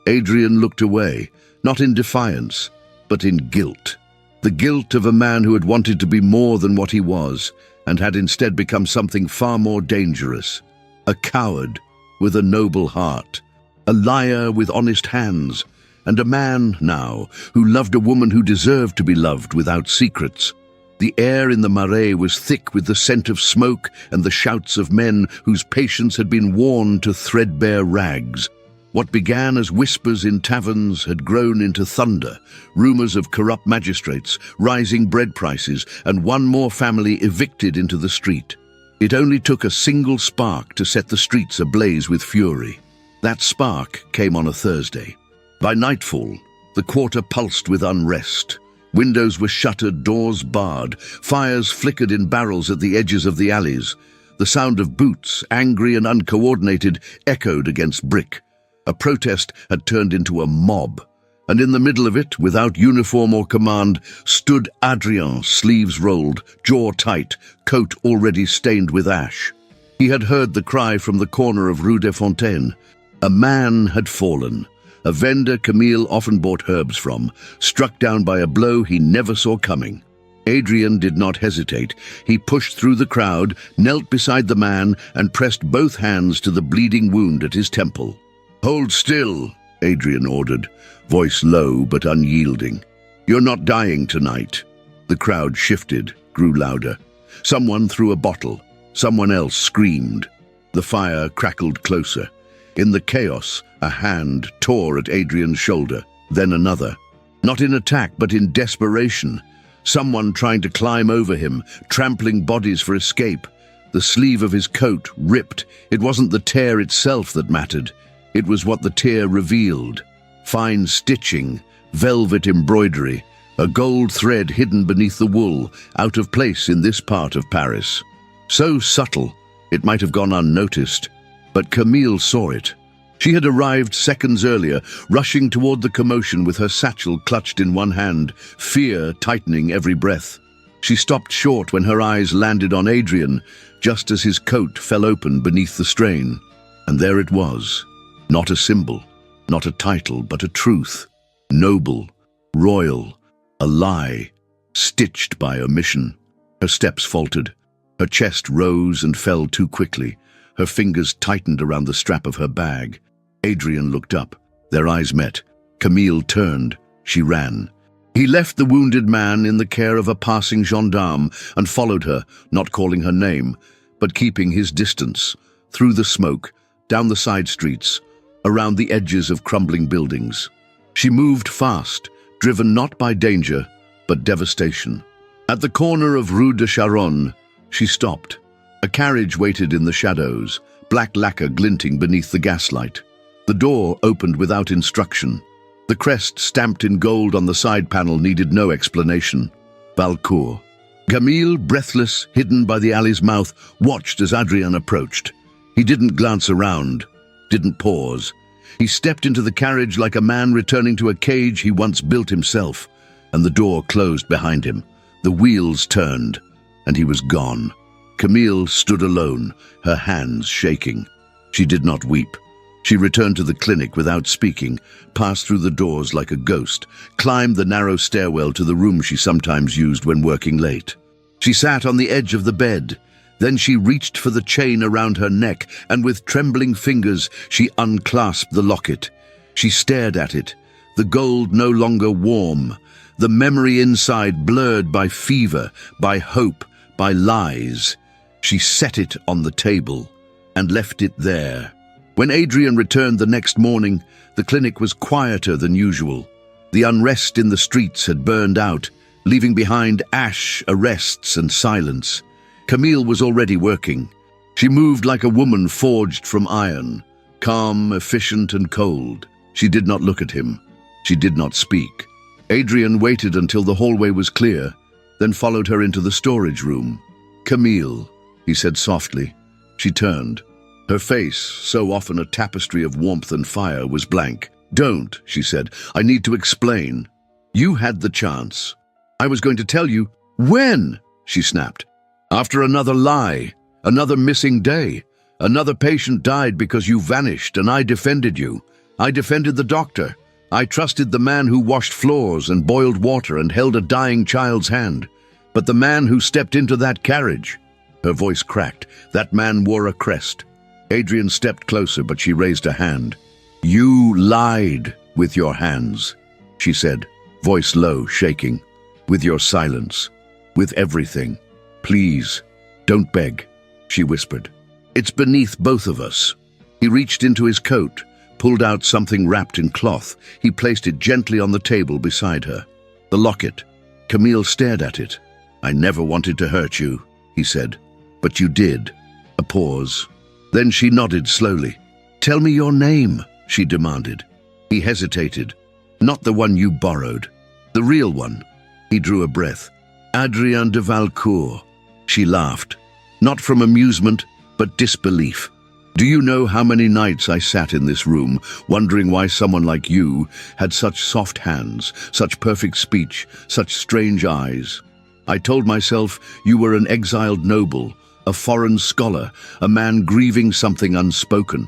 Adrian looked away, not in defiance, but in guilt. The guilt of a man who had wanted to be more than what he was, and had instead become something far more dangerous. A coward with a noble heart, a liar with honest hands, and a man, now, who loved a woman who deserved to be loved without secrets. The air in the Marais was thick with the scent of smoke and the shouts of men whose patience had been worn to threadbare rags. What began as whispers in taverns had grown into thunder, rumors of corrupt magistrates, rising bread prices, and one more family evicted into the street. It only took a single spark to set the streets ablaze with fury. That spark came on a Thursday. By nightfall, the quarter pulsed with unrest. Windows were shuttered, doors barred, fires flickered in barrels at the edges of the alleys. The sound of boots, angry and uncoordinated, echoed against brick. A protest had turned into a mob, and in the middle of it, without uniform or command, stood Adrien, sleeves rolled, jaw tight, coat already stained with ash. He had heard the cry from the corner of Rue des Fontaines. A man had fallen. A vendor Camille often bought herbs from, struck down by a blow he never saw coming. Adrien did not hesitate. He pushed through the crowd, knelt beside the man, and pressed both hands to the bleeding wound at his temple. Hold still, Adrien ordered, voice low but unyielding. You're not dying tonight. The crowd shifted, grew louder. Someone threw a bottle. Someone else screamed. The fire crackled closer. In the chaos, a hand tore at Adrian's shoulder, then another. Not in attack, but in desperation. Someone trying to climb over him, trampling bodies for escape. The sleeve of his coat ripped. It wasn't the tear itself that mattered. It was what the tear revealed. Fine stitching, velvet embroidery, a gold thread hidden beneath the wool, out of place in this part of Paris. So subtle, it might have gone unnoticed. But Camille saw it. She had arrived seconds earlier, rushing toward the commotion with her satchel clutched in one hand, fear tightening every breath. She stopped short when her eyes landed on Adrien, just as his coat fell open beneath the strain. And there it was. Not a symbol, not a title, but a truth. Noble, royal, a lie, stitched by omission. Her steps faltered. Her chest rose and fell too quickly. Her fingers tightened around the strap of her bag. Adrien looked up. Their eyes met. Camille turned. She ran. He left the wounded man in the care of a passing gendarme and followed her, not calling her name, but keeping his distance, through the smoke, down the side streets, around the edges of crumbling buildings. She moved fast, driven not by danger, but devastation. At the corner of Rue de Charonne, she stopped. A carriage waited in the shadows, black lacquer glinting beneath the gaslight. The door opened without instruction. The crest stamped in gold on the side panel needed no explanation. Valcourt. Camille, breathless, hidden by the alley's mouth, watched as Adrien approached. He didn't glance around, didn't pause. He stepped into the carriage like a man returning to a cage he once built himself, and the door closed behind him. The wheels turned, and he was gone. Camille stood alone, her hands shaking. She did not weep. She returned to the clinic without speaking, passed through the doors like a ghost, climbed the narrow stairwell to the room she sometimes used when working late. She sat on the edge of the bed. Then she reached for the chain around her neck, and with trembling fingers she unclasped the locket. She stared at it, the gold no longer warm, the memory inside blurred by fever, by hope, by lies. She set it on the table and left it there, When Adrian returned the next morning, the clinic was quieter than usual. The unrest in the streets had burned out, leaving behind ash, arrests, and silence. Camille was already working. She moved like a woman forged from iron, calm, efficient, and cold. She did not look at him. She did not speak. Adrian waited until the hallway was clear, then followed her into the storage room. "Camille," he said softly. She turned. Her face, so often a tapestry of warmth and fire, was blank. "Don't," she said. "I need to explain. You had the chance. I was going to tell you." "When?" she snapped. "After another lie, another missing day. Another patient died because you vanished, and I defended you. I defended the doctor. I trusted the man who washed floors and boiled water and held a dying child's hand. But the man who stepped into that carriage—" Her voice cracked. "That man wore a crest." Adrian stepped closer, but she raised a hand. "You lied with your hands," she said, voice low, shaking. "With your silence. With everything. Please, don't beg," she whispered. "It's beneath both of us." He reached into his coat, pulled out something wrapped in cloth. He placed it gently on the table beside her. The locket. Camille stared at it. "I never wanted to hurt you," he said. "But you did." A pause. Then she nodded slowly. "Tell me your name," she demanded. He hesitated. "Not the one you borrowed. The real one." He drew a breath. "Adrien de Valcourt." She laughed. Not from amusement, but disbelief. "Do you know how many nights I sat in this room, wondering why someone like you had such soft hands, such perfect speech, such strange eyes? I told myself you were an exiled noble, a foreign scholar, a man grieving something unspoken.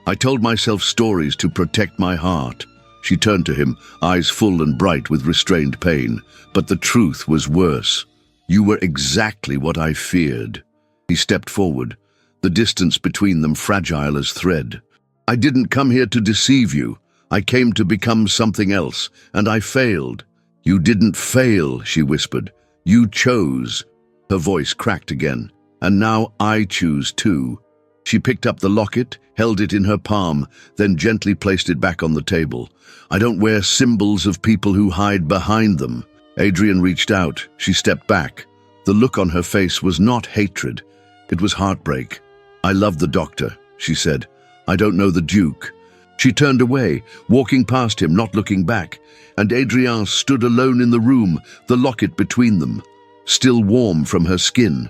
I told myself stories to protect my heart." She turned to him, eyes full and bright with restrained pain. "But the truth was worse. You were exactly what I feared." He stepped forward, the distance between them fragile as thread. "I didn't come here to deceive you. I came to become something else, and I failed." "You didn't fail," she whispered. "You chose." Her voice cracked again. "And now I choose too." She picked up the locket, held it in her palm, then gently placed it back on the table. "I don't wear symbols of people who hide behind them." Adrian reached out. She stepped back. The look on her face was not hatred. It was heartbreak. "I love the doctor," she said. "I don't know the Duke." She turned away, walking past him, not looking back, and Adrien stood alone in the room, the locket between them, still warm from her skin.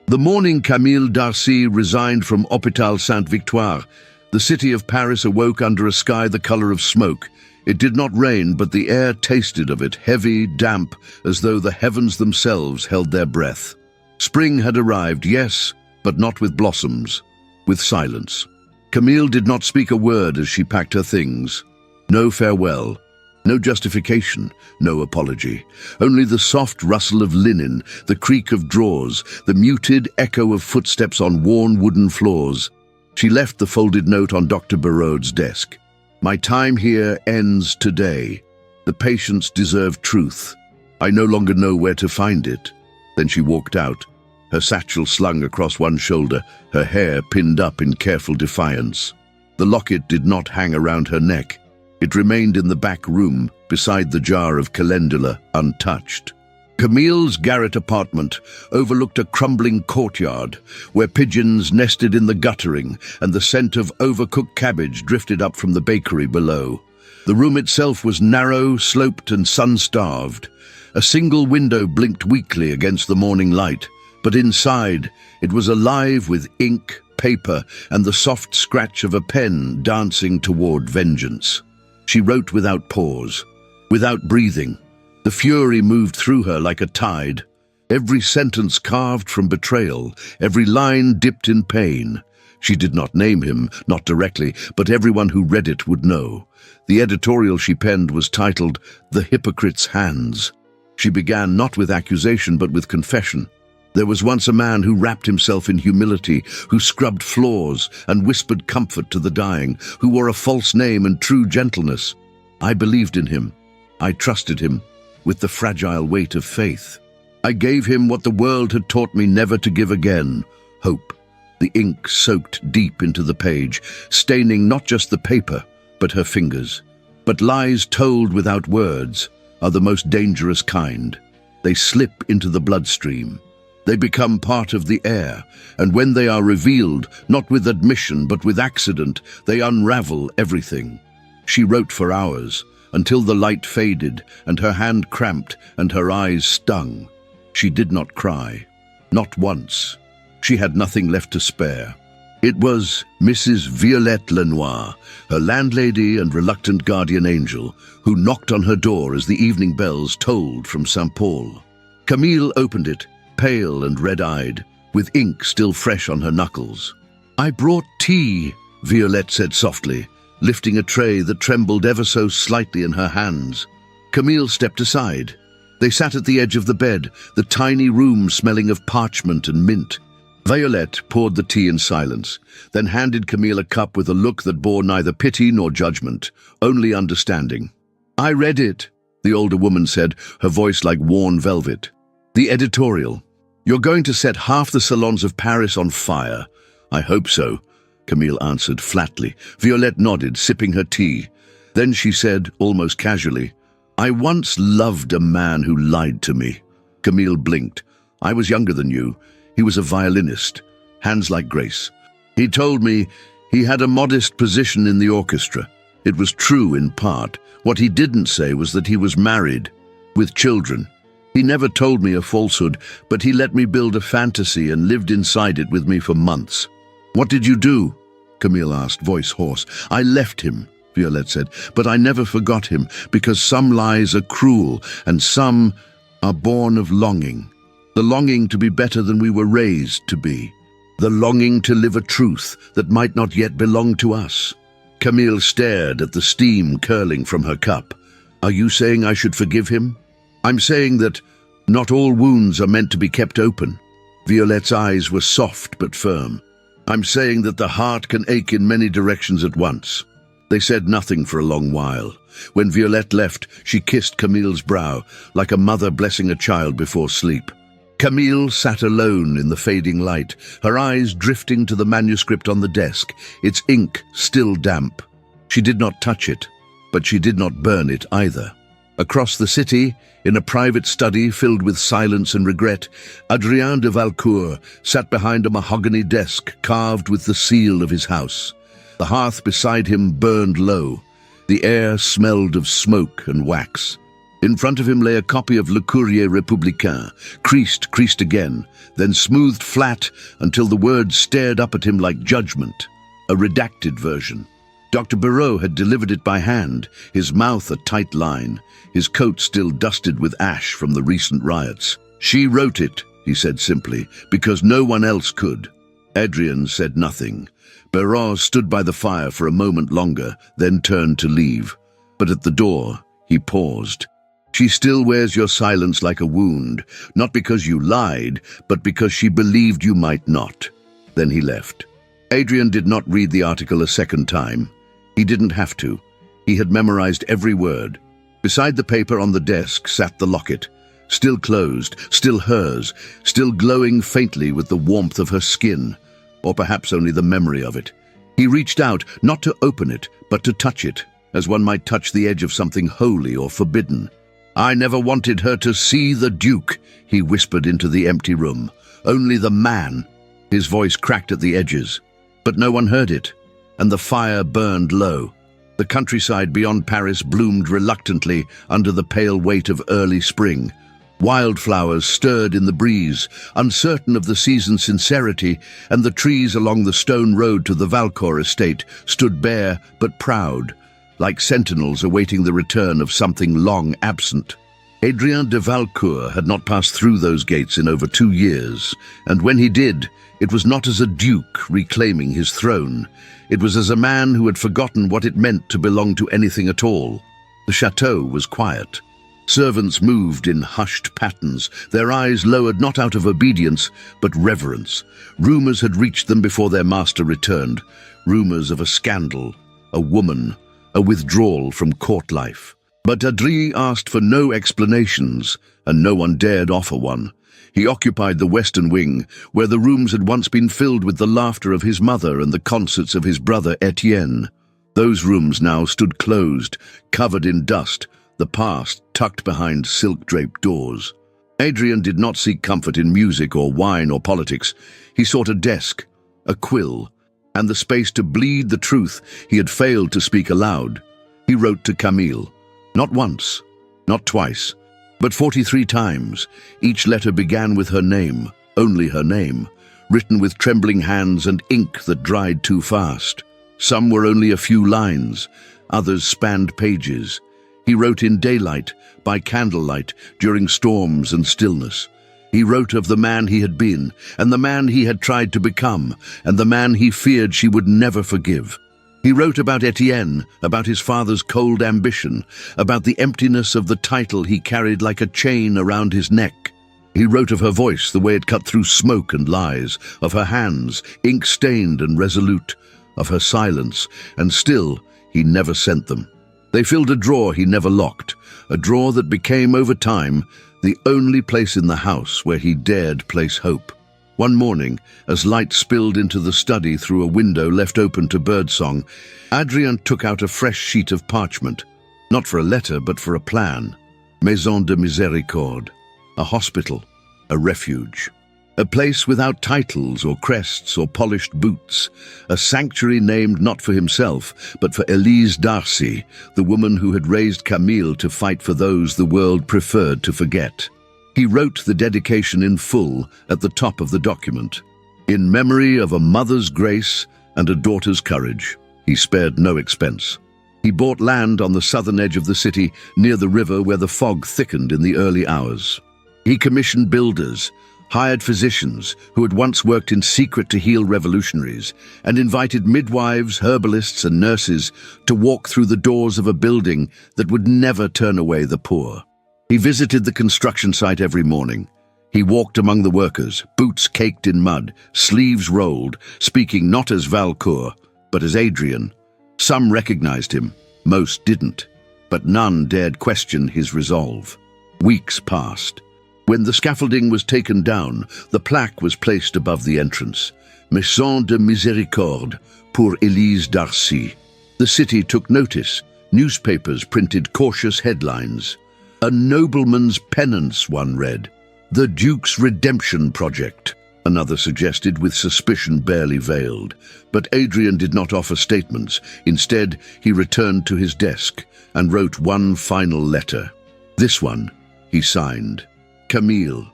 The morning Camille Darcy resigned from Hôpital Sainte-Victoire, the city of Paris awoke under a sky the color of smoke. It did not rain, but the air tasted of it, heavy, damp, as though the heavens themselves held their breath. Spring had arrived, yes, but not with blossoms, with silence. Camille did not speak a word as she packed her things. No farewell. No justification, no apology. Only the soft rustle of linen, the creak of drawers, the muted echo of footsteps on worn wooden floors. She left the folded note on Dr. Barraud's desk. "My time here ends today. The patients deserve truth. I no longer know where to find it." Then she walked out, her satchel slung across one shoulder, her hair pinned up in careful defiance. The locket did not hang around her neck. It remained in the back room, beside the jar of calendula, untouched. Camille's garret apartment overlooked a crumbling courtyard, where pigeons nested in the guttering and the scent of overcooked cabbage drifted up from the bakery below. The room itself was narrow, sloped, and sun-starved. A single window blinked weakly against the morning light, but inside it was alive with ink, paper, and the soft scratch of a pen dancing toward vengeance. She wrote without pause, without breathing. The fury moved through her like a tide. Every sentence carved from betrayal, every line dipped in pain. She did not name him, not directly, but everyone who read it would know. The editorial she penned was titled, "The Hypocrite's Hands." She began not with accusation, but with confession. There was once a man who wrapped himself in humility, who scrubbed floors and whispered comfort to the dying, who wore a false name and true gentleness. I believed in him. I trusted him with the fragile weight of faith. I gave him what the world had taught me never to give again, hope. The ink soaked deep into the page, staining not just the paper, but her fingers. But lies told without words are the most dangerous kind. They slip into the bloodstream. They become part of the air, and when they are revealed, not with admission but with accident, they unravel everything. She wrote for hours, until the light faded, and her hand cramped, and her eyes stung. She did not cry. Not once. She had nothing left to spare. It was Mrs. Violette Lenoir, her landlady and reluctant guardian angel, who knocked on her door as the evening bells tolled from St. Paul. Camille opened it, pale and red-eyed, with ink still fresh on her knuckles. "I brought tea," Violette said softly, lifting a tray that trembled ever so slightly in her hands. Camille stepped aside. They sat at the edge of the bed, the tiny room smelling of parchment and mint. Violette poured the tea in silence, then handed Camille a cup with a look that bore neither pity nor judgment, only understanding. "I read it," the older woman said, her voice like worn velvet. "The editorial. You're going to set half the salons of Paris on fire." "I hope so," Camille answered flatly. Violette nodded, sipping her tea. Then she said, almost casually, "I once loved a man who lied to me." Camille blinked. "I was younger than you. He was a violinist, hands like Grace. He told me he had a modest position in the orchestra. It was true in part. What he didn't say was that he was married, with children. He never told me a falsehood, but he let me build a fantasy and lived inside it with me for months." "What did you do?" Camille asked, voice hoarse. "I left him," Violette said, "but I never forgot him, because some lies are cruel and some are born of longing. The longing to be better than we were raised to be. The longing to live a truth that might not yet belong to us." Camille stared at the steam curling from her cup. "Are you saying I should forgive him?" "I'm saying that not all wounds are meant to be kept open." Violette's eyes were soft but firm. "I'm saying that the heart can ache in many directions at once." They said nothing for a long while. When Violette left, she kissed Camille's brow, like a mother blessing a child before sleep. Camille sat alone in the fading light, her eyes drifting to the manuscript on the desk, its ink still damp. She did not touch it, but she did not burn it either. Across the city, in a private study filled with silence and regret, Adrien de Valcourt sat behind a mahogany desk carved with the seal of his house. The hearth beside him burned low. The air smelled of smoke and wax. In front of him lay a copy of Le Courrier Républicain, creased again, then smoothed flat until the words stared up at him like judgment, a redacted version. Dr. Barreau had delivered it by hand, his mouth a tight line, his coat still dusted with ash from the recent riots. "She wrote it," he said simply, "because no one else could." Adrien said nothing. Barreau stood by the fire for a moment longer, then turned to leave. But at the door, he paused. "She still wears your silence like a wound, not because you lied, but because she believed you might not." Then he left. Adrien did not read the article a second time. He didn't have to. He had memorized every word. Beside the paper on the desk sat the locket, still closed, still hers, still glowing faintly with the warmth of her skin, or perhaps only the memory of it. He reached out, not to open it, but to touch it, as one might touch the edge of something holy or forbidden. "I never wanted her to see the Duke," he whispered into the empty room. "Only the man." His voice cracked at the edges, but no one heard it, and the fire burned low. The countryside beyond Paris bloomed reluctantly under the pale weight of early spring. Wildflowers stirred in the breeze, uncertain of the season's sincerity, and the trees along the stone road to the Valcourt estate stood bare but proud, like sentinels awaiting the return of something long absent. Adrien de Valcourt had not passed through those gates in over 2 years, and when he did, it was not as a duke reclaiming his throne. It was as a man who had forgotten what it meant to belong to anything at all. The chateau was quiet. Servants moved in hushed patterns, their eyes lowered not out of obedience, but reverence. Rumors had reached them before their master returned. Rumors of a scandal, a woman, a withdrawal from court life. But Adrien asked for no explanations, and no one dared offer one. He occupied the western wing, where the rooms had once been filled with the laughter of his mother and the concerts of his brother Etienne. Those rooms now stood closed, covered in dust, the past tucked behind silk-draped doors. Adrien did not seek comfort in music or wine or politics. He sought a desk, a quill, and the space to bleed the truth he had failed to speak aloud. He wrote to Camille. Not once, not twice, but 43 times. Each letter began with her name, only her name, written with trembling hands and ink that dried too fast. Some were only a few lines, others spanned pages. He wrote in daylight, by candlelight, during storms and stillness. He wrote of the man he had been, and the man he had tried to become, and the man he feared she would never forgive. He wrote about Etienne, about his father's cold ambition, about the emptiness of the title he carried like a chain around his neck. He wrote of her voice, the way it cut through smoke and lies, of her hands, ink-stained and resolute, of her silence, and still he never sent them. They filled a drawer he never locked, a drawer that became, over time, the only place in the house where he dared place hope. One morning, as light spilled into the study through a window left open to birdsong, Adrien took out a fresh sheet of parchment, not for a letter but for a plan. Maison de Miséricorde, a hospital, a refuge. A place without titles or crests or polished boots, a sanctuary named not for himself, but for Élise Darcy, the woman who had raised Camille to fight for those the world preferred to forget. He wrote the dedication in full at the top of the document. In memory of a mother's grace and a daughter's courage, he spared no expense. He bought land on the southern edge of the city, near the river where the fog thickened in the early hours. He commissioned builders, hired physicians who had once worked in secret to heal revolutionaries, and invited midwives, herbalists, and nurses to walk through the doors of a building that would never turn away the poor. He visited the construction site every morning. He walked among the workers, boots caked in mud, sleeves rolled, speaking not as Valcourt, but as Adrien. Some recognized him, most didn't, but none dared question his resolve. Weeks passed. When the scaffolding was taken down, the plaque was placed above the entrance. Maison de Miséricorde, pour Élise Darcy. The city took notice. Newspapers printed cautious headlines. A nobleman's penance, one read. The Duke's redemption project, another suggested with suspicion barely veiled. But Adrien did not offer statements. Instead, he returned to his desk and wrote one final letter. This one, he signed. Camille,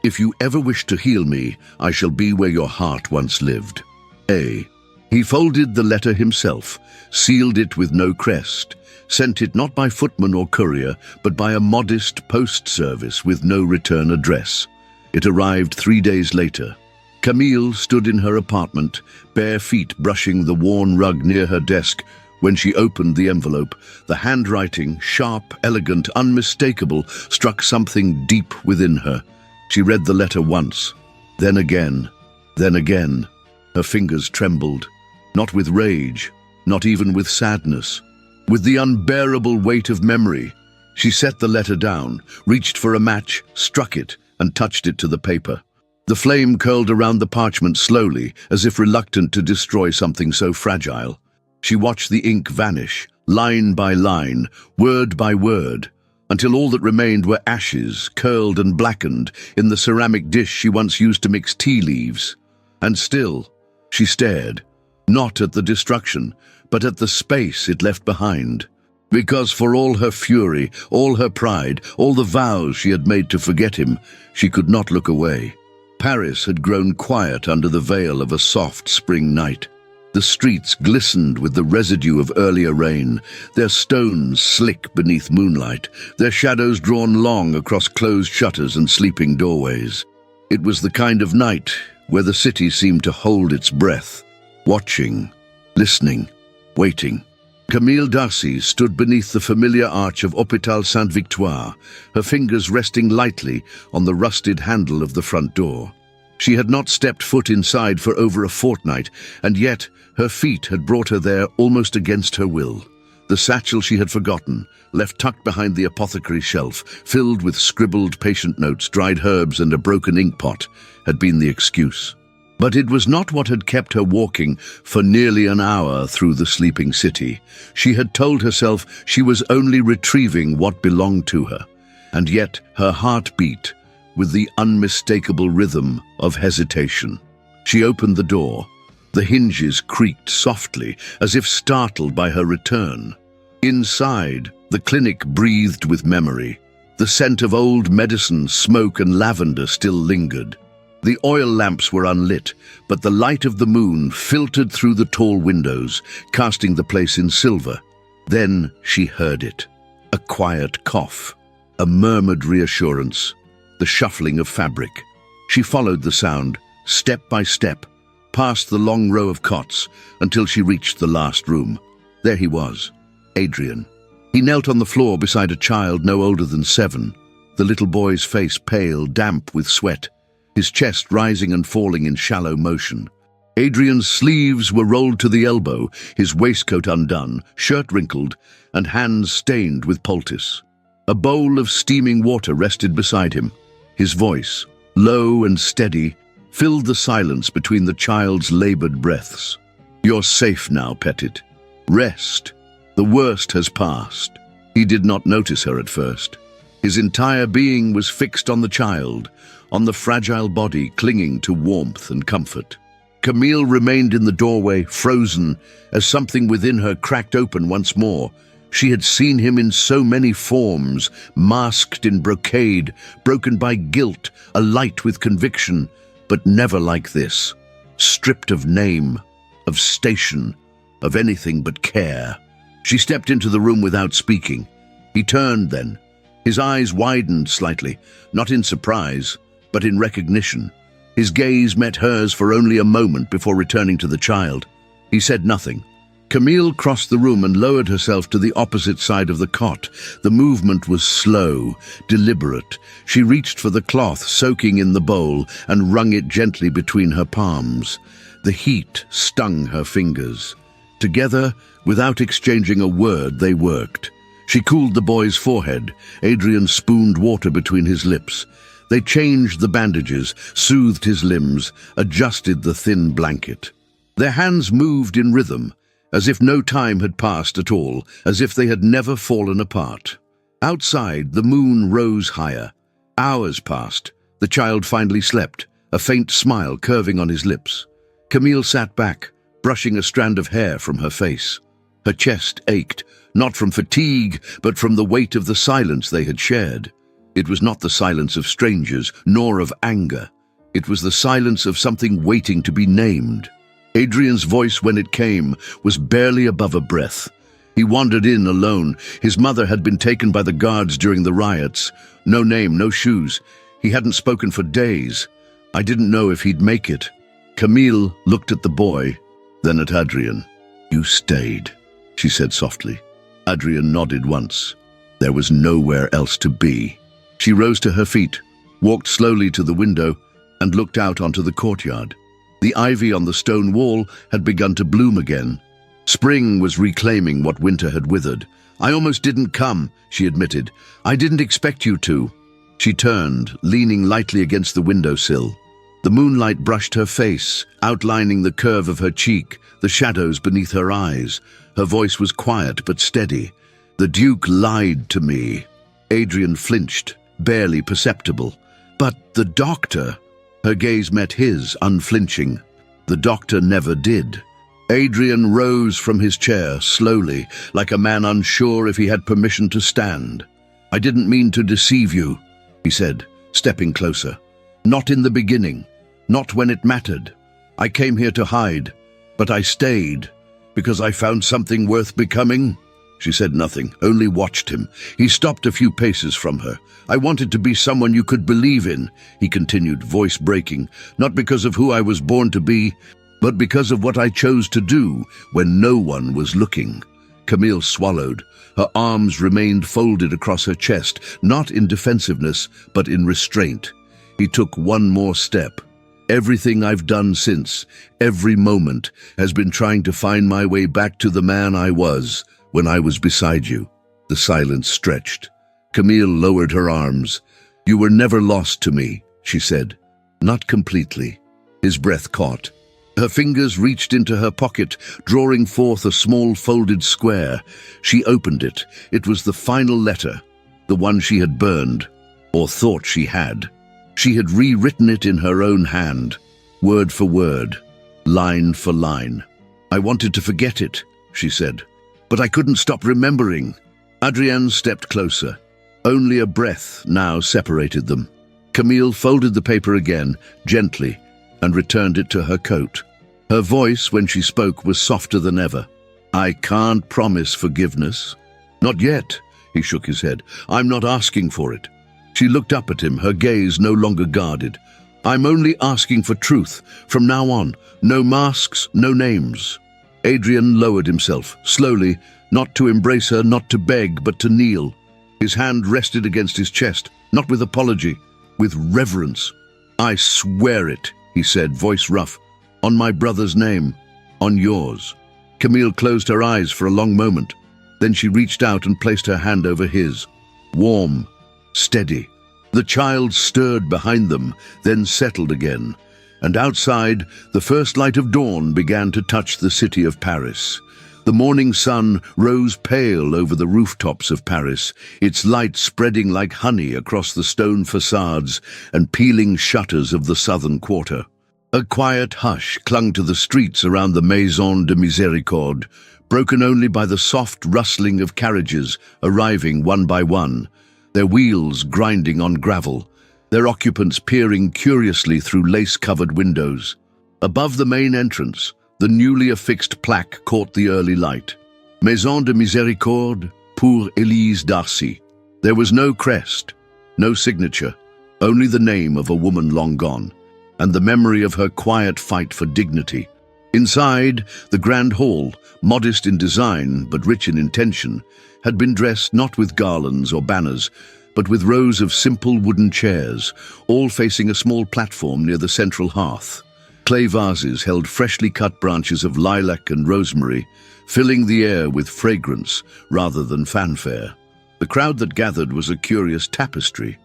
if you ever wish to heal me, I shall be where your heart once lived. A. He folded the letter himself, sealed it with no crest, sent it not by footman or courier, but by a modest post service with no return address. It arrived 3 days later. Camille stood in her apartment, bare feet brushing the worn rug near her desk. When she opened the envelope, the handwriting, sharp, elegant, unmistakable, struck something deep within her. She read the letter once, then again, then again. Her fingers trembled, not with rage, not even with sadness, with the unbearable weight of memory. She set the letter down, reached for a match, struck it, and touched it to the paper. The flame curled around the parchment slowly, as if reluctant to destroy something so fragile. She watched the ink vanish, line by line, word by word, until all that remained were ashes, curled and blackened, in the ceramic dish she once used to mix tea leaves. And still, she stared, not at the destruction, but at the space it left behind. Because for all her fury, all her pride, all the vows she had made to forget him, she could not look away. Paris had grown quiet under the veil of a soft spring night. The streets glistened with the residue of earlier rain, their stones slick beneath moonlight, their shadows drawn long across closed shutters and sleeping doorways. It was the kind of night where the city seemed to hold its breath, watching, listening, waiting. Camille Darcy stood beneath the familiar arch of Hôpital Sainte-Victoire, her fingers resting lightly on the rusted handle of the front door. She had not stepped foot inside for over a fortnight, and yet her feet had brought her there almost against her will. The satchel she had forgotten, left tucked behind the apothecary shelf, filled with scribbled patient notes, dried herbs, and a broken ink pot, had been the excuse. But it was not what had kept her walking for nearly an hour through the sleeping city. She had told herself she was only retrieving what belonged to her, and yet her heart beat with the unmistakable rhythm of hesitation. She opened the door. The hinges creaked softly, as if startled by her return. Inside, the clinic breathed with memory. The scent of old medicine, smoke, and lavender still lingered. The oil lamps were unlit, but the light of the moon filtered through the tall windows, casting the place in silver. Then she heard it. A quiet cough, a murmured reassurance, the shuffling of fabric. She followed the sound, step by step, past the long row of cots, until she reached the last room. There he was, Adrian. He knelt on the floor beside a child no older than 7, the little boy's face pale, damp with sweat, his chest rising and falling in shallow motion. Adrian's sleeves were rolled to the elbow, his waistcoat undone, shirt wrinkled, and hands stained with poultice. A bowl of steaming water rested beside him. His voice, low and steady, filled the silence between the child's labored breaths. "You're safe now, Petit. Rest. The worst has passed." He did not notice her at first. His entire being was fixed on the child, on the fragile body clinging to warmth and comfort. Camille remained in the doorway, frozen, as something within her cracked open once more. She had seen him in so many forms, masked in brocade, broken by guilt, alight with conviction, but never like this, stripped of name, of station, of anything but care. She stepped into the room without speaking. He turned then. His eyes widened slightly, not in surprise, but in recognition. His gaze met hers for only a moment before returning to the child. He said nothing. Camille crossed the room and lowered herself to the opposite side of the cot. The movement was slow, deliberate. She reached for the cloth soaking in the bowl and wrung it gently between her palms. The heat stung her fingers. Together, without exchanging a word, they worked. She cooled the boy's forehead. Adrian spooned water between his lips. They changed the bandages, soothed his limbs, adjusted the thin blanket. Their hands moved in rhythm, as if no time had passed at all, as if they had never fallen apart. Outside, the moon rose higher. Hours passed. The child finally slept, a faint smile curving on his lips. Camille sat back, brushing a strand of hair from her face. Her chest ached, not from fatigue, but from the weight of the silence they had shared. It was not the silence of strangers, nor of anger. It was the silence of something waiting to be named. Adrian's voice, when it came, was barely above a breath. He wandered in alone. His mother had been taken by the guards during the riots. No name, no shoes. He hadn't spoken for days. I didn't know if he'd make it. Camille looked at the boy, then at Adrian. "You stayed," she said softly. Adrian nodded once. There was nowhere else to be. She rose to her feet, walked slowly to the window, and looked out onto the courtyard. The ivy on the stone wall had begun to bloom again. Spring was reclaiming what winter had withered. "I almost didn't come," she admitted. "I didn't expect you to." She turned, leaning lightly against the windowsill. The moonlight brushed her face, outlining the curve of her cheek, the shadows beneath her eyes. Her voice was quiet but steady. "The Duke lied to me." Adrian flinched, barely perceptible. "But the doctor..." Her gaze met his, unflinching. "The doctor never did." Adrian rose from his chair, slowly, like a man unsure if he had permission to stand. "I didn't mean to deceive you," he said, stepping closer. "Not in the beginning, not when it mattered. I came here to hide, but I stayed, because I found something worth becoming." She said nothing, only watched him. He stopped a few paces from her. "I wanted to be someone you could believe in," he continued, voice breaking, "not because of who I was born to be, but because of what I chose to do when no one was looking." Camille swallowed. Her arms remained folded across her chest, not in defensiveness, but in restraint. He took one more step. "Everything I've done since, every moment, has been trying to find my way back to the man I was, when I was beside you." The silence stretched. Camille lowered her arms. "You were never lost to me," she said. "Not completely." His breath caught. Her fingers reached into her pocket, drawing forth a small folded square. She opened it. It was the final letter, the one she had burned, or thought she had. She had rewritten it in her own hand, word for word, line for line. "I wanted to forget it," she said, "but I couldn't stop remembering." Adrienne stepped closer. Only a breath now separated them. Camille folded the paper again, gently, and returned it to her coat. Her voice, when she spoke, was softer than ever. "I can't promise forgiveness." "Not yet," he shook his head. "I'm not asking for it." She looked up at him, her gaze no longer guarded. "I'm only asking for truth. From now on, no masks, no names." Adrian lowered himself, slowly, not to embrace her, not to beg, but to kneel. His hand rested against his chest, not with apology, with reverence. "I swear it," he said, voice rough. "On my brother's name, on yours." Camille closed her eyes for a long moment. Then she reached out and placed her hand over his. Warm, steady. The child stirred behind them, then settled again. And outside, the first light of dawn began to touch the city of Paris. The morning sun rose pale over the rooftops of Paris, its light spreading like honey across the stone facades and peeling shutters of the southern quarter. A quiet hush clung to the streets around the Maison de Miséricorde, broken only by the soft rustling of carriages arriving one by one, their wheels grinding on gravel, their occupants peering curiously through lace-covered windows. Above the main entrance, the newly affixed plaque caught the early light. Maison de Miséricorde pour Élise Darcy. There was no crest, no signature, only the name of a woman long gone, and the memory of her quiet fight for dignity. Inside, the grand hall, modest in design but rich in intention, had been dressed not with garlands or banners, but with rows of simple wooden chairs, all facing a small platform near the central hearth. Clay vases held freshly cut branches of lilac and rosemary, filling the air with fragrance rather than fanfare. The crowd that gathered was a curious tapestry.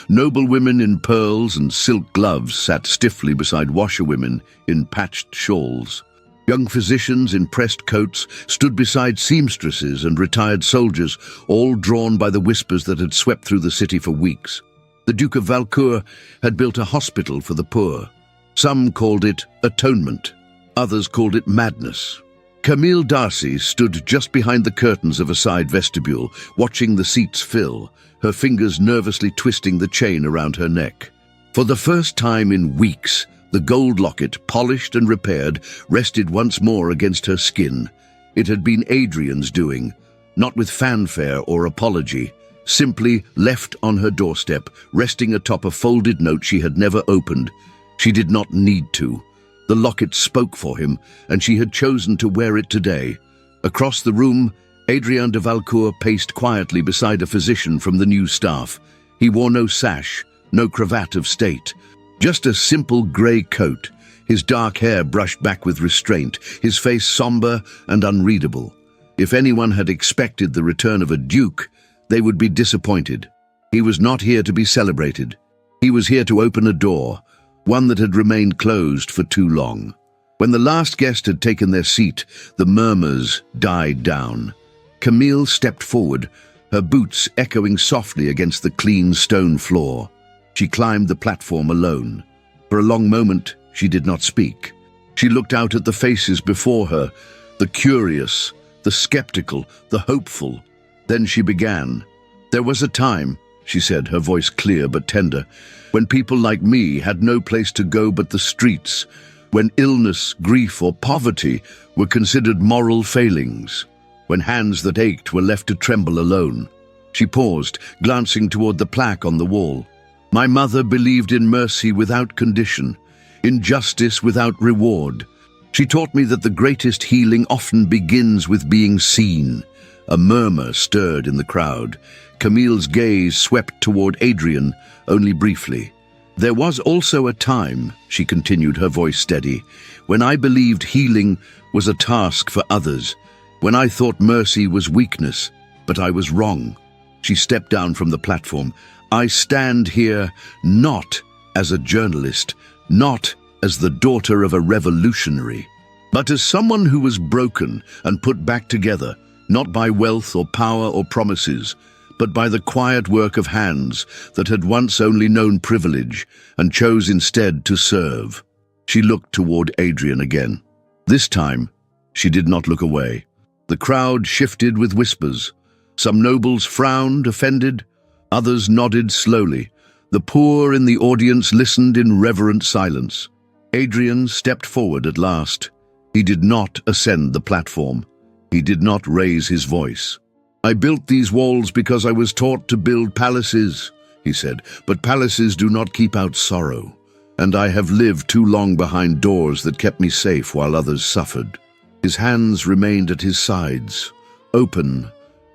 Noble women in pearls and silk gloves sat stiffly beside washerwomen in patched shawls. Young physicians in pressed coats stood beside seamstresses and retired soldiers, all drawn by the whispers that had swept through the city for weeks. The Duke of Valcourt had built a hospital for the poor. Some called it atonement, others called it madness. Camille Darcy stood just behind the curtains of a side vestibule, watching the seats fill, her fingers nervously twisting the chain around her neck. For the first time in weeks, the gold locket, polished and repaired, rested once more against her skin. It had been Adrian's doing, not with fanfare or apology, simply left on her doorstep, resting atop a folded note she had never opened. She did not need to. The locket spoke for him, and she had chosen to wear it today. Across the room, Adrien de Valcourt paced quietly beside a physician from the new staff. He wore no sash, no cravat of state, just a simple grey coat, his dark hair brushed back with restraint, his face somber and unreadable. If anyone had expected the return of a duke, they would be disappointed. He was not here to be celebrated. He was here to open a door, one that had remained closed for too long. When the last guest had taken their seat, the murmurs died down. Camille stepped forward, her boots echoing softly against the clean stone floor. She climbed the platform alone. For a long moment, she did not speak. She looked out at the faces before her, the curious, the skeptical, the hopeful. Then she began. "There was a time," she said, her voice clear but tender, "when people like me had no place to go but the streets, when illness, grief, or poverty were considered moral failings, when hands that ached were left to tremble alone." She paused, glancing toward the plaque on the wall. "My mother believed in mercy without condition, in justice without reward. She taught me that the greatest healing often begins with being seen." A murmur stirred in the crowd. Camille's gaze swept toward Adrien, only briefly. "There was also a time," she continued, her voice steady, "when I believed healing was a task for others, when I thought mercy was weakness, but I was wrong. She stepped down from the platform. I stand here not as a journalist, not as the daughter of a revolutionary, but as someone who was broken and put back together, not by wealth or power or promises, but by the quiet work of hands that had once only known privilege and chose instead to serve. She looked toward Adrian again. This time, she did not look away. The crowd shifted with whispers. Some nobles frowned, offended. Others nodded slowly. The poor in the audience listened in reverent silence. Adrian stepped forward at last. He did not ascend the platform. He did not raise his voice. I built these walls because I was taught to build palaces, he said, but palaces do not keep out sorrow. And I have lived too long behind doors that kept me safe while others suffered. His hands remained at his sides, open,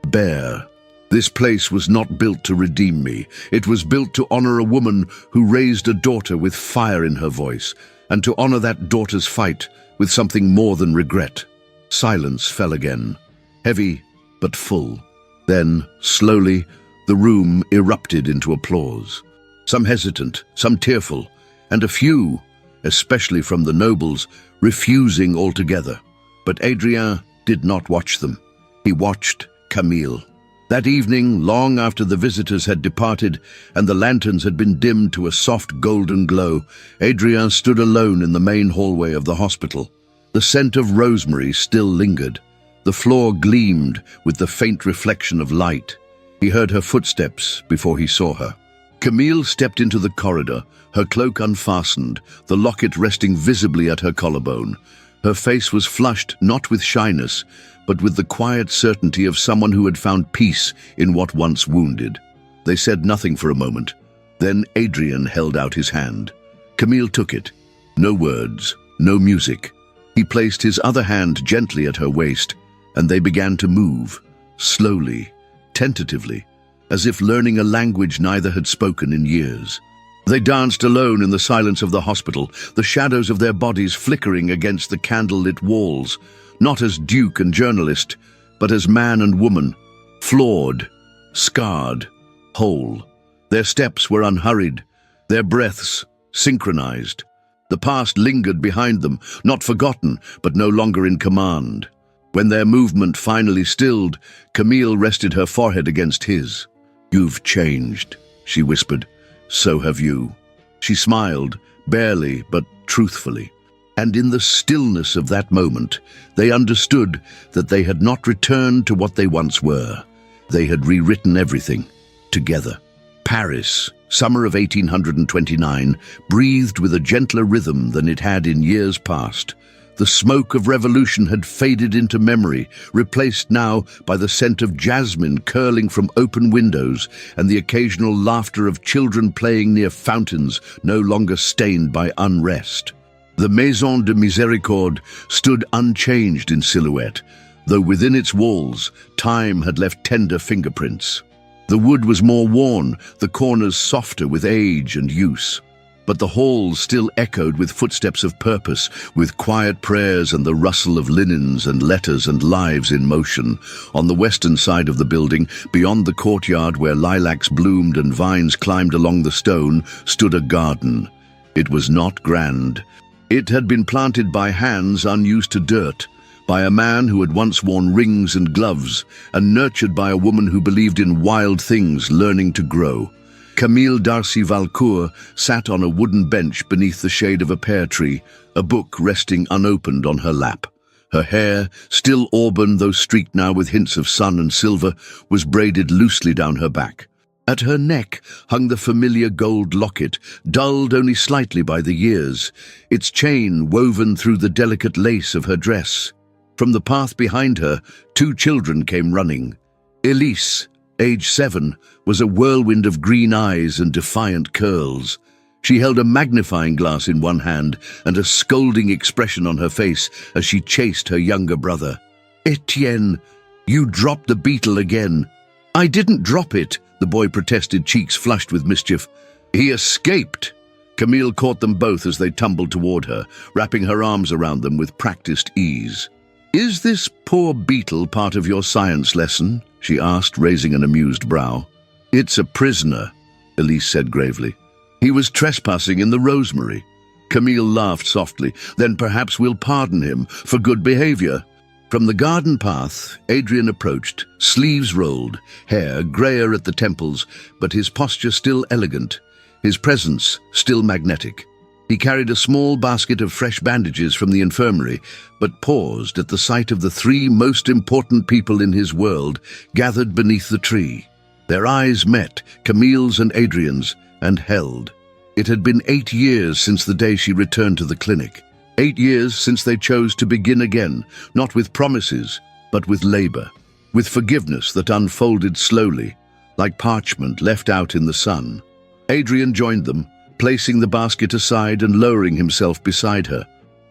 bare. This place was not built to redeem me. It was built to honor a woman who raised a daughter with fire in her voice, and to honor that daughter's fight with something more than regret. Silence fell again, heavy but full. Then, slowly, the room erupted into applause. Some hesitant, some tearful, and a few, especially from the nobles, refusing altogether. But Adrien did not watch them. He watched Camille. That evening, long after the visitors had departed and the lanterns had been dimmed to a soft golden glow, Adrien stood alone in the main hallway of the hospital. The scent of rosemary still lingered. The floor gleamed with the faint reflection of light. He heard her footsteps before he saw her. Camille stepped into the corridor, her cloak unfastened, the locket resting visibly at her collarbone. Her face was flushed not with shyness, but with the quiet certainty of someone who had found peace in what once wounded. They said nothing for a moment. Then Adrien held out his hand. Camille took it. No words, no music. He placed his other hand gently at her waist, and they began to move, slowly, tentatively, as if learning a language neither had spoken in years. They danced alone in the silence of the hospital, the shadows of their bodies flickering against the candle-lit walls, not as duke and journalist, but as man and woman, flawed, scarred, whole. Their steps were unhurried, their breaths synchronized. The past lingered behind them, not forgotten, but no longer in command. When their movement finally stilled, Camille rested her forehead against his. "You've changed," she whispered. "So have you." She smiled, barely but truthfully. And in the stillness of that moment, they understood that they had not returned to what they once were. They had rewritten everything, together. Paris, summer of 1829, breathed with a gentler rhythm than it had in years past. The smoke of revolution had faded into memory, replaced now by the scent of jasmine curling from open windows and the occasional laughter of children playing near fountains no longer stained by unrest. The Maison de Miséricorde stood unchanged in silhouette, though within its walls, time had left tender fingerprints. The wood was more worn, the corners softer with age and use. But the halls still echoed with footsteps of purpose, with quiet prayers and the rustle of linens and letters and lives in motion. On the western side of the building, beyond the courtyard where lilacs bloomed and vines climbed along the stone, stood a garden. It was not grand. It had been planted by hands unused to dirt, by a man who had once worn rings and gloves, and nurtured by a woman who believed in wild things learning to grow. Camille Darcy Valcourt sat on a wooden bench beneath the shade of a pear tree, a book resting unopened on her lap. Her hair, still auburn though streaked now with hints of sun and silver, was braided loosely down her back. At her neck hung the familiar gold locket, dulled only slightly by the years, its chain woven through the delicate lace of her dress. From the path behind her, 2 children came running. Elise, age 7, was a whirlwind of green eyes and defiant curls. She held a magnifying glass in one hand and a scolding expression on her face as she chased her younger brother. "Etienne, you dropped the beetle again." "I didn't drop it," the boy protested, cheeks flushed with mischief. "He escaped." Camille caught them both as they tumbled toward her, wrapping her arms around them with practiced ease. "Is this poor beetle part of your science lesson?" she asked, raising an amused brow. "It's a prisoner," Elise said gravely. "He was trespassing in the rosemary." Camille laughed softly. "Then perhaps we'll pardon him for good behavior." From the garden path, Adrian approached, sleeves rolled, hair grayer at the temples, but his posture still elegant, his presence still magnetic. He carried a small basket of fresh bandages from the infirmary, but paused at the sight of the three most important people in his world gathered beneath the tree. Their eyes met, Camille's and Adrian's, and held. It had been 8 years since the day she returned to the clinic. 8 years since they chose to begin again, not with promises, but with labor, with forgiveness that unfolded slowly, like parchment left out in the sun. Adrian joined them, placing the basket aside and lowering himself beside her.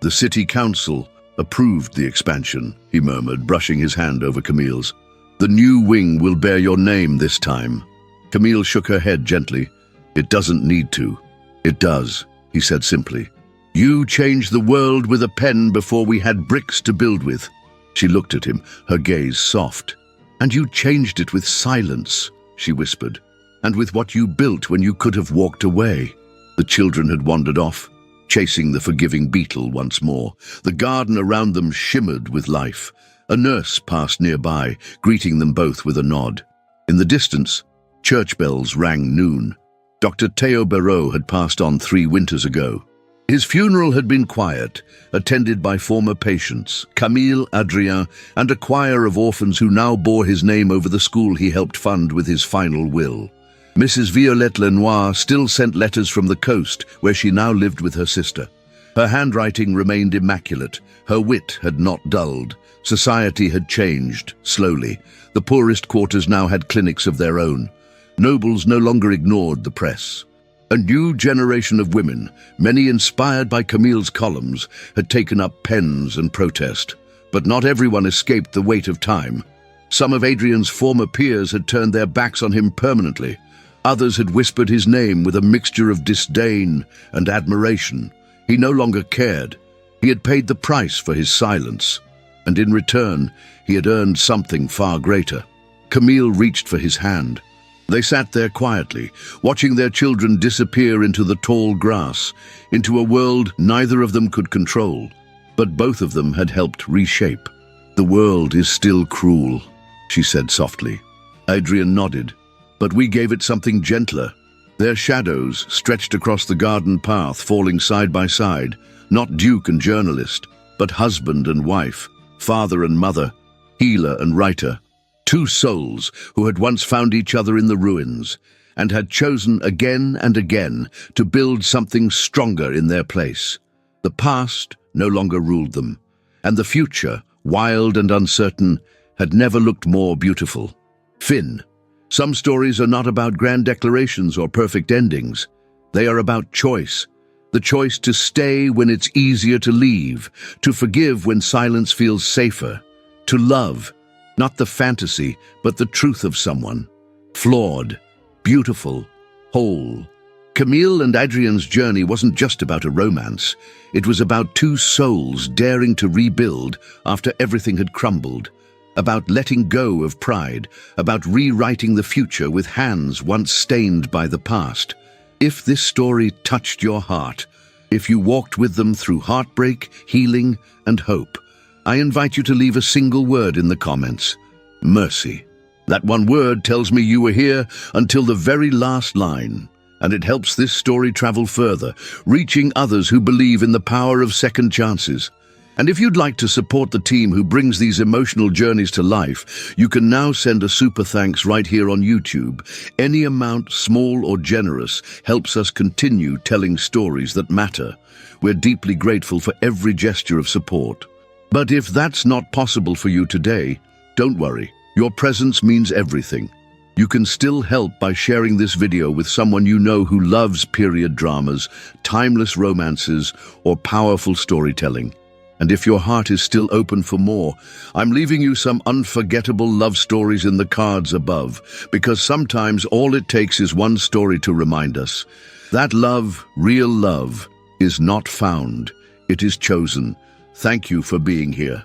"The city council approved the expansion," he murmured, brushing his hand over Camille's. "The new wing will bear your name this time." Camille shook her head gently. "It doesn't need to." "It does," he said simply. "You changed the world with a pen before we had bricks to build with." She looked at him, her gaze soft. "And you changed it with silence," she whispered. "And with what you built when you could have walked away." The children had wandered off, chasing the forgiving beetle once more. The garden around them shimmered with life. A nurse passed nearby, greeting them both with a nod. In the distance, church bells rang noon. Dr. Theo Barreau had passed on 3 winters ago. His funeral had been quiet, attended by former patients, Camille, Adrien, and a choir of orphans who now bore his name over the school he helped fund with his final will. Mrs. Violette Lenoir still sent letters from the coast, where she now lived with her sister. Her handwriting remained immaculate. Her wit had not dulled. Society had changed, slowly. The poorest quarters now had clinics of their own. Nobles no longer ignored the press. A new generation of women, many inspired by Camille's columns, had taken up pens and protest. But not everyone escaped the weight of time. Some of Adrian's former peers had turned their backs on him permanently. Others had whispered his name with a mixture of disdain and admiration. He no longer cared. He had paid the price for his silence. And in return, he had earned something far greater. Camille reached for his hand. They sat there quietly, watching their children disappear into the tall grass, into a world neither of them could control, but both of them had helped reshape. "The world is still cruel," she said softly. Adrian nodded. "But we gave it something gentler." Their shadows stretched across the garden path, falling side by side, not duke and journalist, but husband and wife, father and mother, healer and writer. 2 souls who had once found each other in the ruins, and had chosen again and again to build something stronger in their place. The past no longer ruled them, and the future, wild and uncertain, had never looked more beautiful. Finn. Some stories are not about grand declarations or perfect endings. They are about choice. The choice to stay when it's easier to leave, to forgive when silence feels safer, to love, not the fantasy, but the truth of someone. Flawed, beautiful, whole. Camille and Adrian's journey wasn't just about a romance. It was about 2 souls daring to rebuild after everything had crumbled. About letting go of pride, about rewriting the future with hands once stained by the past. If this story touched your heart, if you walked with them through heartbreak, healing, and hope, I invite you to leave a single word in the comments. Mercy. That one word tells me you were here until the very last line, and it helps this story travel further, reaching others who believe in the power of second chances. And if you'd like to support the team who brings these emotional journeys to life, you can now send a super thanks right here on YouTube. Any amount, small or generous, helps us continue telling stories that matter. We're deeply grateful for every gesture of support. But if that's not possible for you today, don't worry. Your presence means everything. You can still help by sharing this video with someone you know who loves period dramas, timeless romances, or powerful storytelling. And if your heart is still open for more, I'm leaving you some unforgettable love stories in the cards above, because sometimes all it takes is one story to remind us that love, real love, is not found, it is chosen. Thank you for being here.